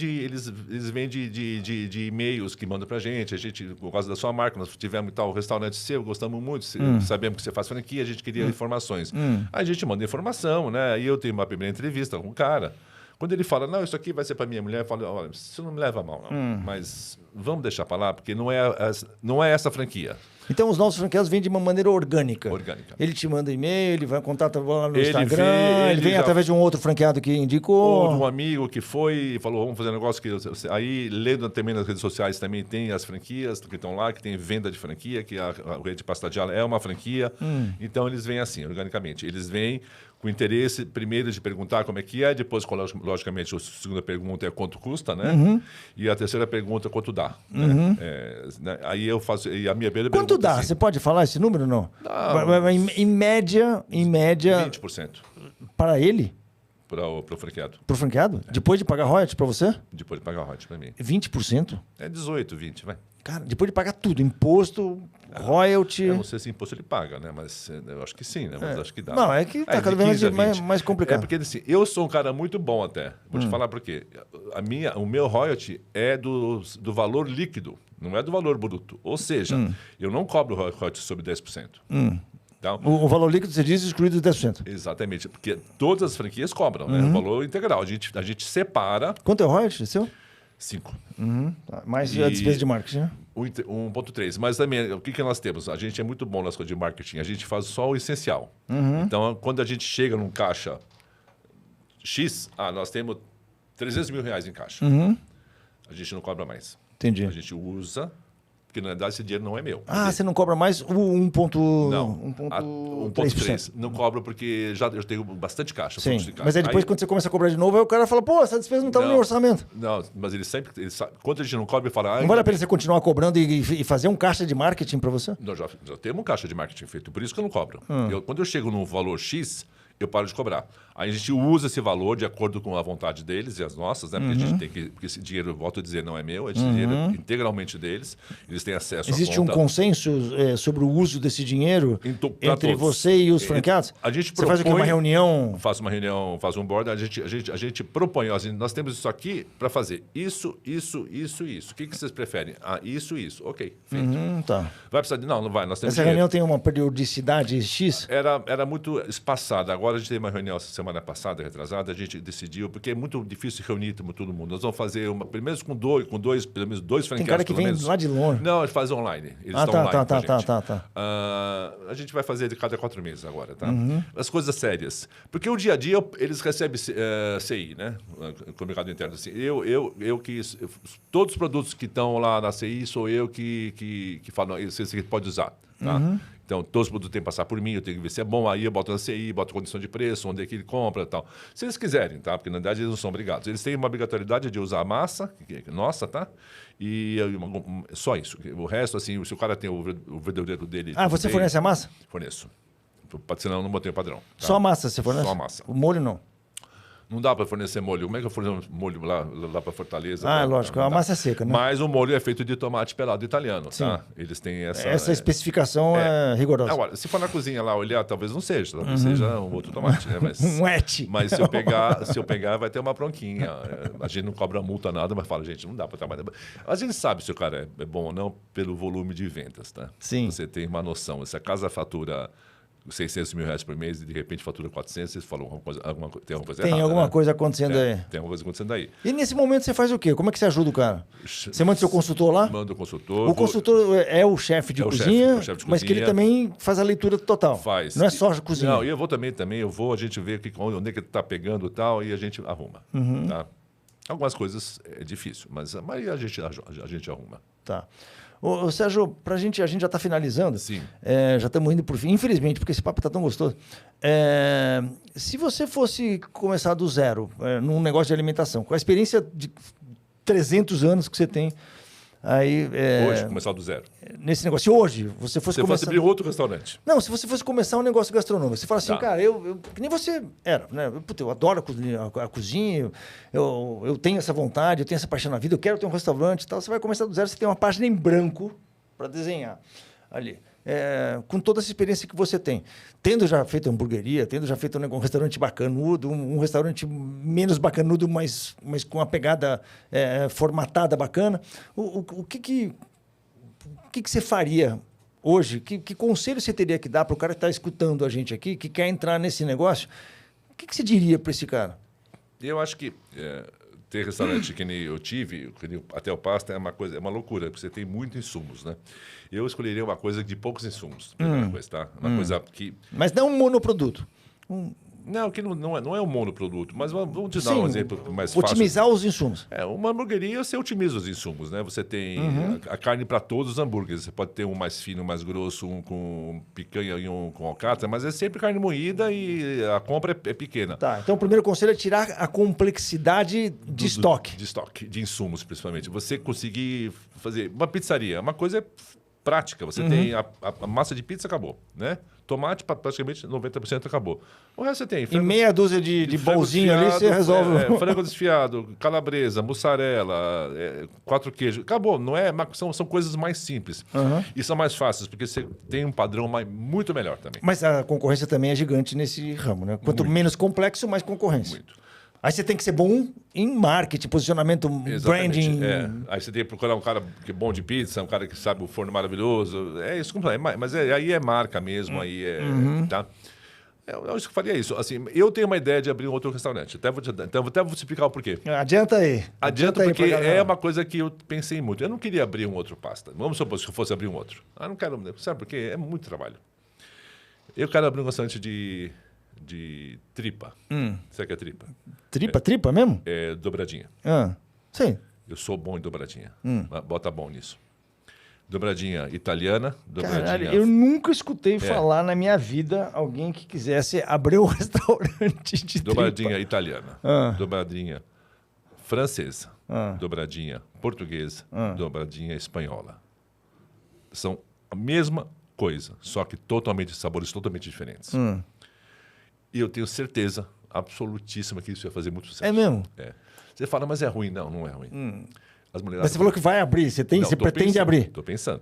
de e-mails que mandam pra gente. A gente, por causa da sua marca, nós tivemos tal restaurante seu, gostamos muito, sabemos que você faz franquia, a gente queria informações. Aí a gente manda informação, né? Aí eu tenho uma primeira entrevista com um cara. Quando ele fala, não, isso aqui vai ser para minha mulher, eu falo, olha, isso não me leva a mal, não. Mas vamos deixar para lá, porque não é essa franquia. Então, os nossos franqueados vêm de uma maneira orgânica. Ele te manda e-mail, ele vai contato lá no Instagram, ele vem através de um outro franqueado que indicou. Ou de um amigo que foi e falou, vamos fazer um negócio que... Aí, lendo também nas redes sociais, também tem as franquias que estão lá, que tem venda de franquia, que a rede Pasta Gialla é uma franquia. Então, eles vêm assim, organicamente. Eles vêm com interesse, primeiro, de perguntar como é que é, depois, logicamente, a segunda pergunta é quanto custa, né? E a terceira pergunta é quanto dá. Né? Aí eu faço... E a minha pergunta... Quanto dá? Assim, você pode falar esse número ou não? Em média... 20%. Para ele? Para o franqueado. Para o franqueado? Depois de pagar royalties para você? Depois de pagar royalties para mim. 20%? 18, 20, vai. Cara, depois de pagar tudo, imposto, royalty... Eu não sei se imposto ele paga, né? Mas eu acho que sim, né? Mas acho que dá. Não, é que tá cada vez mais complicado. Porque assim, eu sou um cara muito bom até. Vou te falar por quê. O meu royalty é do valor líquido, não é do valor bruto. Ou seja, eu não cobro royalty sobre 10%. Então, o valor líquido, você diz, excluído de 10%. Exatamente, porque todas as franquias cobram, né? O valor integral. A gente separa... Quanto é o royalty seu? 5. Mais a despesa de marketing, né? 1,3. Mas também, o que nós temos? A gente é muito bom nas coisas de marketing. A gente faz só o essencial. Então, quando a gente chega num caixa X, nós temos 300 mil reais em caixa. A gente não cobra mais. Entendi. A gente usa... Porque, na verdade, esse dinheiro não é meu. Você não cobra mais o 1,3%? Não, 1,3%. Não cobro porque eu tenho bastante caixa. Sim, mas aí depois, quando você começa a cobrar de novo, aí o cara fala, pô, essa despesa não está no meu orçamento. Não, mas ele sempre... Quando a gente não cobra, ele fala... Não vale a pena você continuar cobrando e fazer um caixa de marketing para você? Nós já temos um caixa de marketing feito, por isso que eu não cobro. Quando eu chego num valor X, eu paro de cobrar. Aí a gente usa esse valor de acordo com a vontade deles e as nossas, né? Porque a gente tem que... Porque esse dinheiro, volto a dizer, não é meu, esse dinheiro é integralmente deles. Eles têm acesso à conta. Existe um consenso sobre o uso desse dinheiro pra entre todos. você e os franqueados? A gente Você faz o quê? Uma reunião? Faz uma reunião, faz um board, a gente propõe, assim, nós temos isso aqui para fazer isso. O que vocês preferem? Ah, isso. Ok, feito. Tá. Vai precisar de... Não vai, nós temos Essa dinheiro. reunião tem uma periodicidade X? Era muito espaçada. Agora a gente teve uma reunião semana passada, retrasada, a gente decidiu, porque é muito difícil reunir todo mundo. Nós vamos fazer primeiro com dois, pelo menos dois franqueados. Tem cara que vem lá de longe. Não, eles fazem online. Eles estão online com a gente. Tá. A gente vai fazer de cada 4 meses agora, tá? As coisas sérias. Porque o dia a dia eles recebem CI, né? Com o mercado interno. Assim, todos os produtos que estão lá na CI sou eu que falo, você pode usar, tá? Então, todos os produtos têm que passar por mim, eu tenho que ver se é bom, aí eu boto na CI, boto condição de preço, onde é que ele compra e tal. Se eles quiserem, tá? Porque, na verdade, eles não são obrigados. Eles têm uma obrigatoriedade de usar a massa, que é nossa, tá? E só isso. O resto, assim, se o cara tem o verdadeiro dele... Você fornece a massa? Forneço. Senão eu não botei o padrão. Tá? Só a massa você fornece? Só a massa. O molho não? Não dá para fornecer molho. Como é que eu forneço molho lá para Fortaleza? Lógico. A massa é seca, né? Mas o molho é feito de tomate pelado italiano, Sim. tá? Eles têm essa especificação é rigorosa. Agora, se for na cozinha lá olhar, talvez não seja. Talvez seja um outro tomate, né? Mas, um et. Mas se eu pegar, vai ter uma bronquinha. A gente não cobra multa nada, mas fala, gente, não dá para trabalhar. A gente sabe se o cara é bom ou não pelo volume de vendas, tá? Sim. Você tem uma noção. Se a casa fatura... 600 mil reais por mês e de repente fatura 400, vocês falam tem alguma coisa tem errada, alguma né? coisa acontecendo aí. Tem alguma coisa acontecendo aí. E nesse momento você faz o quê? Como é que você ajuda o cara? Você manda seu consultor lá? Manda o consultor. O consultor é o chefe de cozinha, chefe de mas que ele cozinha. também faz a leitura total. Faz. Não é só a cozinha. Não, e eu vou também, a gente vê onde é que está pegando e tal, e a gente arruma. Tá? Algumas coisas é difícil, mas a maioria a gente arruma. Tá. Ô, Sérgio, a gente já está finalizando. Sim. Já estamos indo por fim, infelizmente, porque esse papo está tão gostoso. Se você fosse começar do zero, num negócio de alimentação, com a experiência de 300 anos que você tem, aí... Hoje, começar do zero. Nesse negócio. Se hoje você fosse começar... fosse abrir outro restaurante. Não, se você fosse começar um negócio gastronômico, você fala assim, cara, que nem você era, né? Eu adoro a cozinha, eu tenho essa vontade, eu tenho essa paixão na vida, eu quero ter um restaurante e tal. Você vai começar do zero, você tem uma página em branco para desenhar ali. Com toda essa experiência que você tem. Tendo já feito hamburgueria, tendo já feito um restaurante bacanudo, um restaurante menos bacanudo, mas com uma pegada formatada bacana, o que você faria hoje? Que conselho você teria que dar para o cara que está escutando a gente aqui, que quer entrar nesse negócio? O que você diria para esse cara? Eu acho que ter restaurante que nem eu tive, até o Pasta, é uma loucura, porque você tem muitos insumos, né? Eu escolheria uma coisa de poucos insumos, primeira coisa, tá? Uma coisa que... Mas não um monoproduto. Não, que não é um monoproduto, mas vamos te dar um exemplo mais fácil. Otimizar os insumos. Uma hamburgueria, você otimiza os insumos, né? Você tem a carne para todos os hambúrgueres. Você pode ter um mais fino, um mais grosso, um com picanha e um com alcatra, mas é sempre carne moída e a compra é pequena. Tá, então o primeiro conselho é tirar a complexidade de estoque. De estoque, de insumos, principalmente. Você conseguir fazer... Uma pizzaria, uma coisa prática. Você tem a massa de pizza, acabou, né? Tomate, praticamente 90% acabou. O resto você tem. Em meia dúzia de bolzinho ali, você resolve. Frango desfiado, calabresa, mussarela, 4 queijos. Acabou. Não é, são coisas mais simples. E são mais fáceis, porque você tem um padrão muito melhor também. Mas a concorrência também é gigante nesse ramo, né? Quanto menos complexo, mais concorrência. Muito. Aí você tem que ser bom em marketing, posicionamento, Exatamente. branding. Aí você tem que procurar um cara que é bom de pizza, um cara que sabe o forno maravilhoso. É isso, mas aí é marca mesmo, aí tá? Eu acho que faria isso. Assim, eu tenho uma ideia de abrir um outro restaurante. Até vou te explicar o porquê. Adianta aí. Adianta porque é uma coisa que eu pensei muito. Eu não queria abrir um outro Pasta. Vamos supor se eu fosse abrir um outro. Não quero. Sabe por quê? É muito trabalho. Eu quero abrir um restaurante de tripa. Sabe o que é tripa? Tripa mesmo? É dobradinha. Sim. Eu sou bom em dobradinha. Bota bom nisso. Dobradinha italiana, dobradinha... Caralho, eu nunca escutei falar na minha vida alguém que quisesse abrir um restaurante de dobradinha tripa. Italiana, dobradinha francesa, dobradinha portuguesa, dobradinha espanhola. São a mesma coisa, só que sabores totalmente diferentes. E eu tenho certeza absolutíssima que isso ia fazer muito sucesso. É mesmo? É. Você fala, mas é ruim. Não, não é ruim. As mulheres... Mas você falou que vai abrir, você pretende abrir? Tô pensando.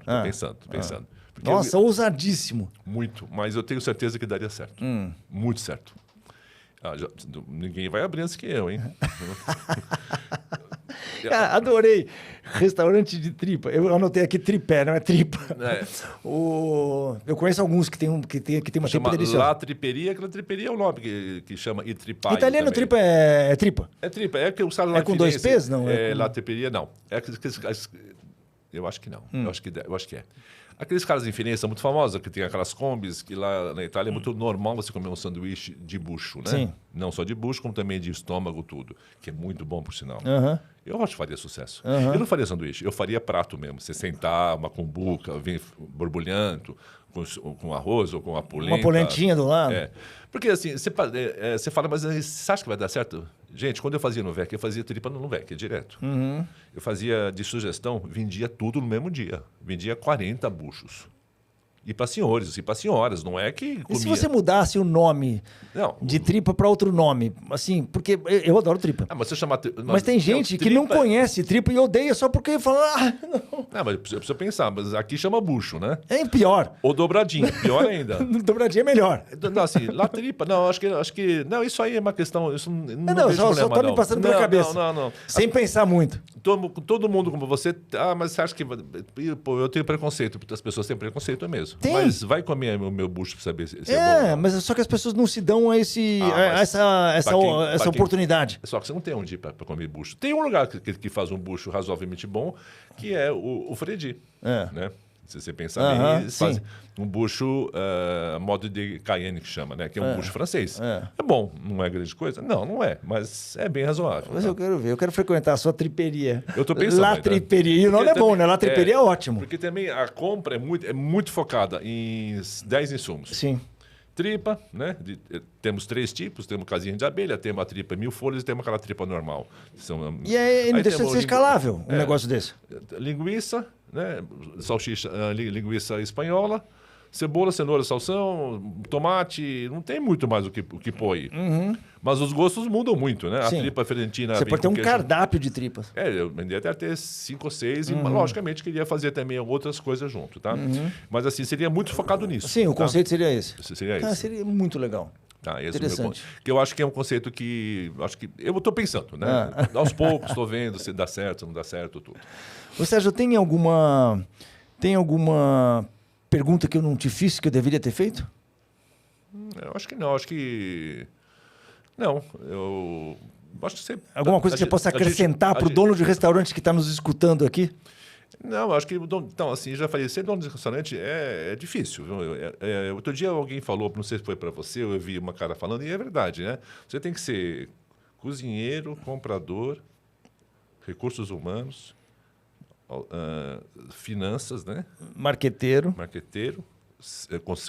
Porque Nossa, ousadíssimo. Muito, mas eu tenho certeza que daria certo. Muito certo. Ninguém vai abrir antes que eu, hein? Cara, adorei. Restaurante de tripa. Eu anotei aqui tripé, não é tripa. É. Eu conheço alguns que tem uma tripa deliciosa. La Triperia, aquela triperia é o nome que chama Itripai. Italiano também. tripa é tripa? É tripa, é que o salário É com dois P's, não? La Triperia, não. Eu acho que não. Eu acho que é. Aqueles caras em Firenze são muito famosos, que tem aquelas combis, que lá na Itália é muito normal você comer um sanduíche de bucho, né? Sim. Não só de bucho, como também de estômago, tudo. Que é muito bom, por sinal. Eu acho que faria sucesso. Eu não faria sanduíche, eu faria prato mesmo. Você sentar, uma cumbuca, vem borbulhando, com arroz ou com a polenta. Uma polentinha do lado. É. Porque assim, você fala, mas você acha que vai dar certo? Gente, quando eu fazia no VEC, eu fazia tripa no VEC, direto. Eu fazia de sugestão, vendia tudo no mesmo dia. Vendia 40 buchos. E para senhores, e para senhoras, não é que comia. E se você mudasse o nome de tripa para outro nome? Assim, porque eu adoro tripa. Mas você chama... Mas tem gente que não conhece tripa e odeia só porque fala... Não, mas eu preciso pensar, mas aqui chama bucho, né? É pior. Ou dobradinho, pior ainda. Dobradinho é melhor. Não, assim, lá tripa, não, acho que... Não, isso aí é uma questão... Isso não vejo problema, só tá me passando pela cabeça. Não. Sem pensar muito. Todo mundo como você... mas você acha que... Pô, eu tenho preconceito, porque as pessoas têm preconceito mesmo. Tem. Mas vai comer o meu bucho para saber se é bom. Mas só que as pessoas não se dão a essa oportunidade. Só que você não tem onde ir para comer bucho. Tem um lugar que faz um bucho razoavelmente bom, que é o Fredi. Né? Se você pensar bem, faz um bucho modo de Cayenne, que chama, né? Que é um bucho francês. É bom, não é grande coisa? Não é, mas é bem razoável. Mas eu quero ver, eu quero frequentar a sua triperia. Eu tô pensando. La Triperia. E o nome é bom, né? La Triperia é ótimo. Porque também a compra é muito focada em 10 insumos. Sim. Tripa, né? Temos 3 tipos, temos casinha de abelha, temos a tripa 1000 folhas e temos aquela tripa normal. E não deixa de ser escalável um negócio desse. Linguiça, né? Salsicha, linguiça espanhola, cebola, cenoura, salsão, tomate, não tem muito mais o que pôr aí. Mas os gostos mudam muito, né? Sim. A tripa fiorentina... Você pode ter um cardápio de tripas. Eu vendia até ter 5 ou 6 e, logicamente, queria fazer também outras coisas junto, tá? Mas, assim, seria muito focado nisso. Sim, o conceito seria esse. Seria esse. Seria muito legal. Esse interessante. Que eu acho que é um conceito que... eu estou pensando, né? Aos poucos, estou vendo se dá certo, se não dá certo, tudo. Ô, Sérgio, tem alguma pergunta que eu não te fiz que eu deveria ter feito? Eu acho que não. Acho que... Não, eu acho que você... Alguma coisa que você possa acrescentar para o dono de restaurante que está nos escutando aqui? Não, acho que... Então, assim, já falei, ser dono de restaurante é difícil. Viu? Outro dia alguém falou, não sei se foi para você, eu vi uma cara falando, e é verdade, né? Você tem que ser cozinheiro, comprador, recursos humanos, finanças, né? Marqueteiro,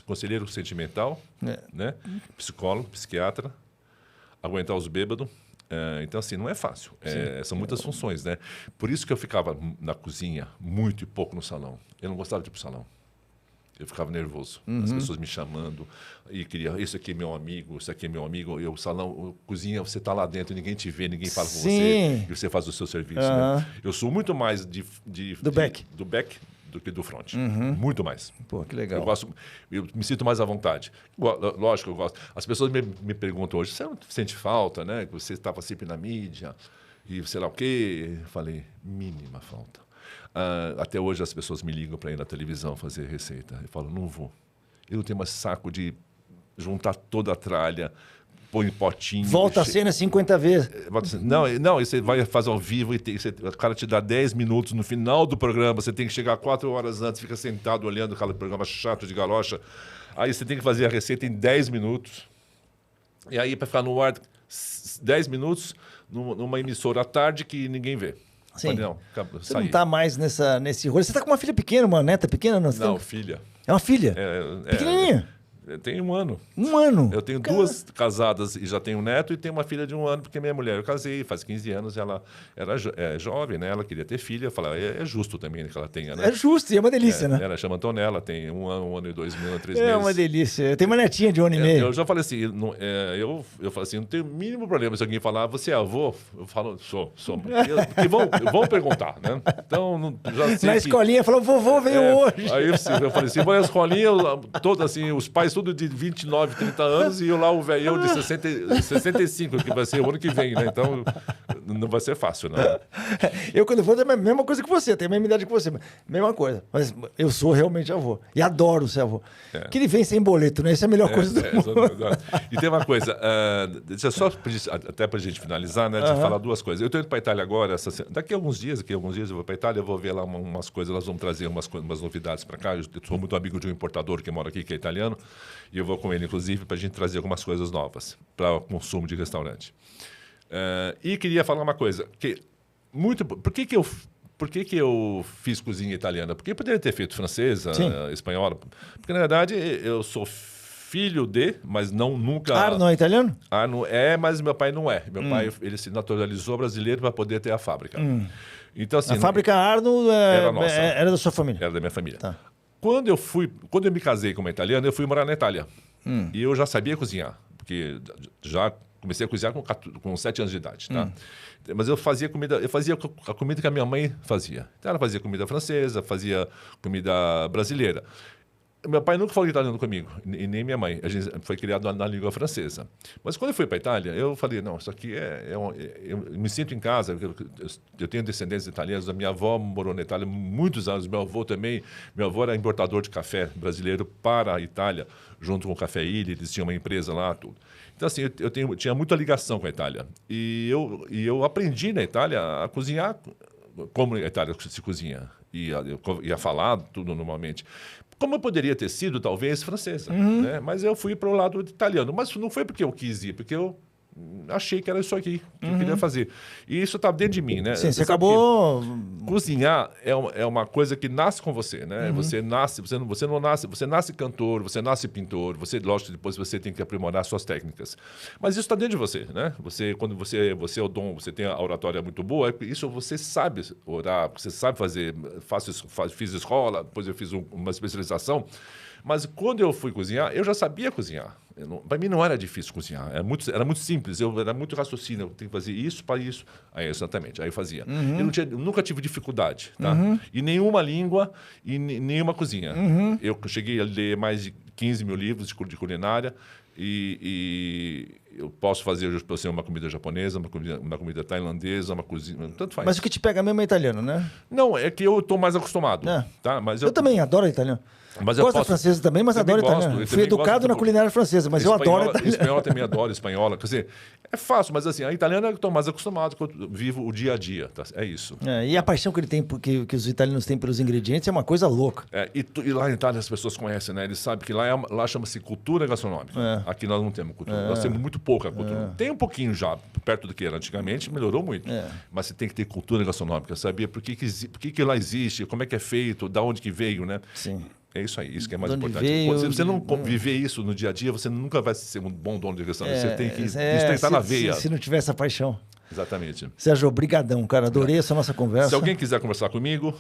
conselheiro sentimental, né? Psicólogo, psiquiatra, aguentar os bêbados. Então, assim, não é fácil. São muitas funções, né? Por isso que eu ficava na cozinha muito e pouco no salão. Eu não gostava de ir para o salão. Eu ficava nervoso. As pessoas me chamando e queria, isso aqui é meu amigo, isso aqui é meu amigo. E o salão, cozinha, você está lá dentro, ninguém te vê, ninguém fala com você. E você faz o seu serviço. Né? Eu sou muito mais do back do que do front. Muito mais. Pô, que legal. Eu me sinto mais à vontade. Lógico, eu gosto. As pessoas me perguntam hoje, você não sente falta, né? Você estava sempre na mídia e sei lá o quê. Eu falei, mínima falta. Até hoje as pessoas me ligam para ir na televisão fazer receita. Eu falo, não vou. Eu não tenho mais saco de juntar toda a tralha, põe em potinho. Volta a cena 50 vezes. Não, você vai fazer ao vivo e o cara te dá 10 minutos no final do programa, você tem que chegar 4 horas antes, fica sentado olhando aquele programa chato de galocha. Aí você tem que fazer a receita em 10 minutos. E aí, para ficar no ar 10 minutos, numa emissora à tarde que ninguém vê. Sim. Falei, não, você não está mais nesse rolê. Você está com uma filha pequena, uma neta pequena? Não, filha. É uma filha? Pequenininha? Tem 1 ano. 1 ano? Eu tenho 2 casadas e já tenho um neto e tenho uma filha de 1 ano, porque minha mulher, eu casei faz 15 anos, ela era jovem, né? Ela queria ter filha, eu falei, é justo também que ela tenha, né? É justo, e é uma delícia, né? Ela chama Antonella, tem 1 ano e 2 meses, 3 É meses. uma delícia. Eu tenho uma netinha de 1 ano e meio. Eu já falei assim, eu falei assim, não tenho o mínimo problema se alguém falar, você é avô? Eu falo, sou. Porque vão perguntar, né? Então, já sei Na escolinha, falou, vovô veio hoje. Aí eu falei assim, vou na escolinha, todos assim, os pais tudo de 29, 30 anos e eu lá o velhão de 65, que vai ser o ano que vem, né? Então, não vai ser fácil, não. Eu, quando for, é a mesma coisa que você, tenho a mesma idade que você, mesma coisa. Mas eu sou realmente avô. E adoro ser avô. Que ele vem sem boleto, né? Isso é a melhor coisa do mundo. E tem uma coisa, deixa só até pra gente finalizar, né? De falar 2 coisas. Eu tô indo pra Itália agora, daqui a alguns dias eu vou pra Itália, eu vou ver lá umas coisas, elas vão trazer umas novidades pra cá. Eu sou muito amigo de um importador que mora aqui, que é italiano, e eu vou com ele, inclusive, pra gente trazer algumas coisas novas para consumo de restaurante. E queria falar uma coisa, por que eu fiz cozinha italiana? Porque eu poderia ter feito francesa, espanhola, porque na verdade eu sou filho de, mas nunca... Arno é italiano? Arno é, mas meu pai não é. Meu pai, ele se naturalizou brasileiro para poder ter a fábrica. Então, assim, A fábrica Arno era nossa. Era da sua família? Era da minha família. Tá. Quando eu me casei com uma italiana, eu fui morar na Itália. E eu já sabia cozinhar, porque já comecei a cozinhar com 7 anos de idade, tá? Mas eu fazia a comida que a minha mãe fazia. Então, ela fazia comida francesa, fazia comida brasileira. Meu pai nunca falou italiano comigo, e nem minha mãe. A gente foi criado na língua francesa. Mas quando eu fui para a Itália, eu falei, não, isso aqui eu me sinto em casa. Eu tenho descendentes italianos. A minha avó morou na Itália muitos anos. Meu avô também. Meu avô era importador de café brasileiro para a Itália, junto com o Café Ilha. Eles tinham uma empresa lá, tudo. Então, assim, eu tinha muita ligação com a Itália. E eu aprendi na Itália a cozinhar como a Itália se cozinha. Ia falar tudo normalmente. Como eu poderia ter sido, talvez, francesa. Né? Mas eu fui para o lado italiano. Mas não foi porque eu quis ir, porque eu achei que era isso aqui que eu queria fazer. E isso está dentro de mim, né? Sim, você acabou... Cozinhar é uma coisa que nasce com você, né? Você nasce cantor, você nasce pintor, lógico, depois você tem que aprimorar suas técnicas. Mas isso está dentro de você, né? Quando você é o dom, você tem a oratória muito boa, isso você sabe orar, você sabe fazer. Fiz escola, depois eu fiz uma especialização. Mas quando eu fui cozinhar, eu já sabia cozinhar. Para mim não era difícil cozinhar. Era muito simples. Eu era muito raciocínio. Eu tenho que fazer isso para isso. Aí, exatamente. Aí eu fazia. Eu nunca tive dificuldade. Tá? E nenhuma língua e nenhuma cozinha. Eu cheguei a ler mais de 15 mil livros de culinária. E eu posso fazer uma comida japonesa, uma comida tailandesa, uma cozinha... Tanto faz. Mas o que te pega mesmo é italiano, né? Não, é que eu estou mais acostumado. Tá? Mas eu também adoro italiano. Mas gosto da francesa também, mas adoro italiano. Fui educado na culinária francesa, mas eu adoro italiano. Espanhola também adoro espanhola. Quer dizer, é fácil, mas assim, a italiana eu estou mais acostumado, porque eu vivo o dia a dia. Tá? É isso. E a paixão que ele tem, que os italianos têm pelos ingredientes é uma coisa louca. E lá em Itália as pessoas conhecem, né? Eles sabem que lá chama-se cultura gastronômica. Aqui nós não temos cultura. Nós temos muito pouca cultura. Tem um pouquinho já, perto do que era antigamente, melhorou muito. Mas você tem que ter cultura gastronômica, saber por que lá existe, como é que é feito, da onde que veio, né? Sim. É isso aí, isso que é mais importante. Se você não viver isso no dia a dia, você nunca vai ser um bom dono de restaurante. Você tem que... Isso tem que estar na veia. Se não tiver essa paixão. Exatamente. Sérgio, brigadão, cara. Adorei essa nossa conversa. Se alguém quiser conversar comigo,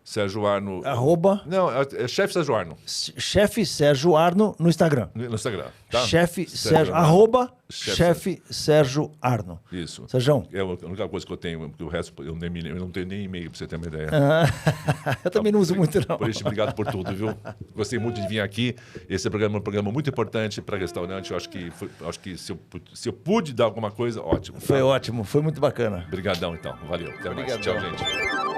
Sérgio Arno... @ Não, é Chefe Sérgio Arno. Chefe Sérgio Arno no Instagram. No Instagram, tá? Chefe Sérgio... @ Chefe Sérgio Arno. Isso. Sérgio. É a única coisa que eu tenho, porque o resto eu não tenho nem e-mail, para você ter uma ideia. Eu também não uso muito, não. Por isso, obrigado por tudo, viu? Gostei muito de vir aqui. Esse programa é um programa muito importante para restaurante. Eu acho que se eu pude dar alguma coisa, ótimo. Foi ótimo, foi muito bacana. Obrigadão, então. Valeu. Até mais. Tchau, gente.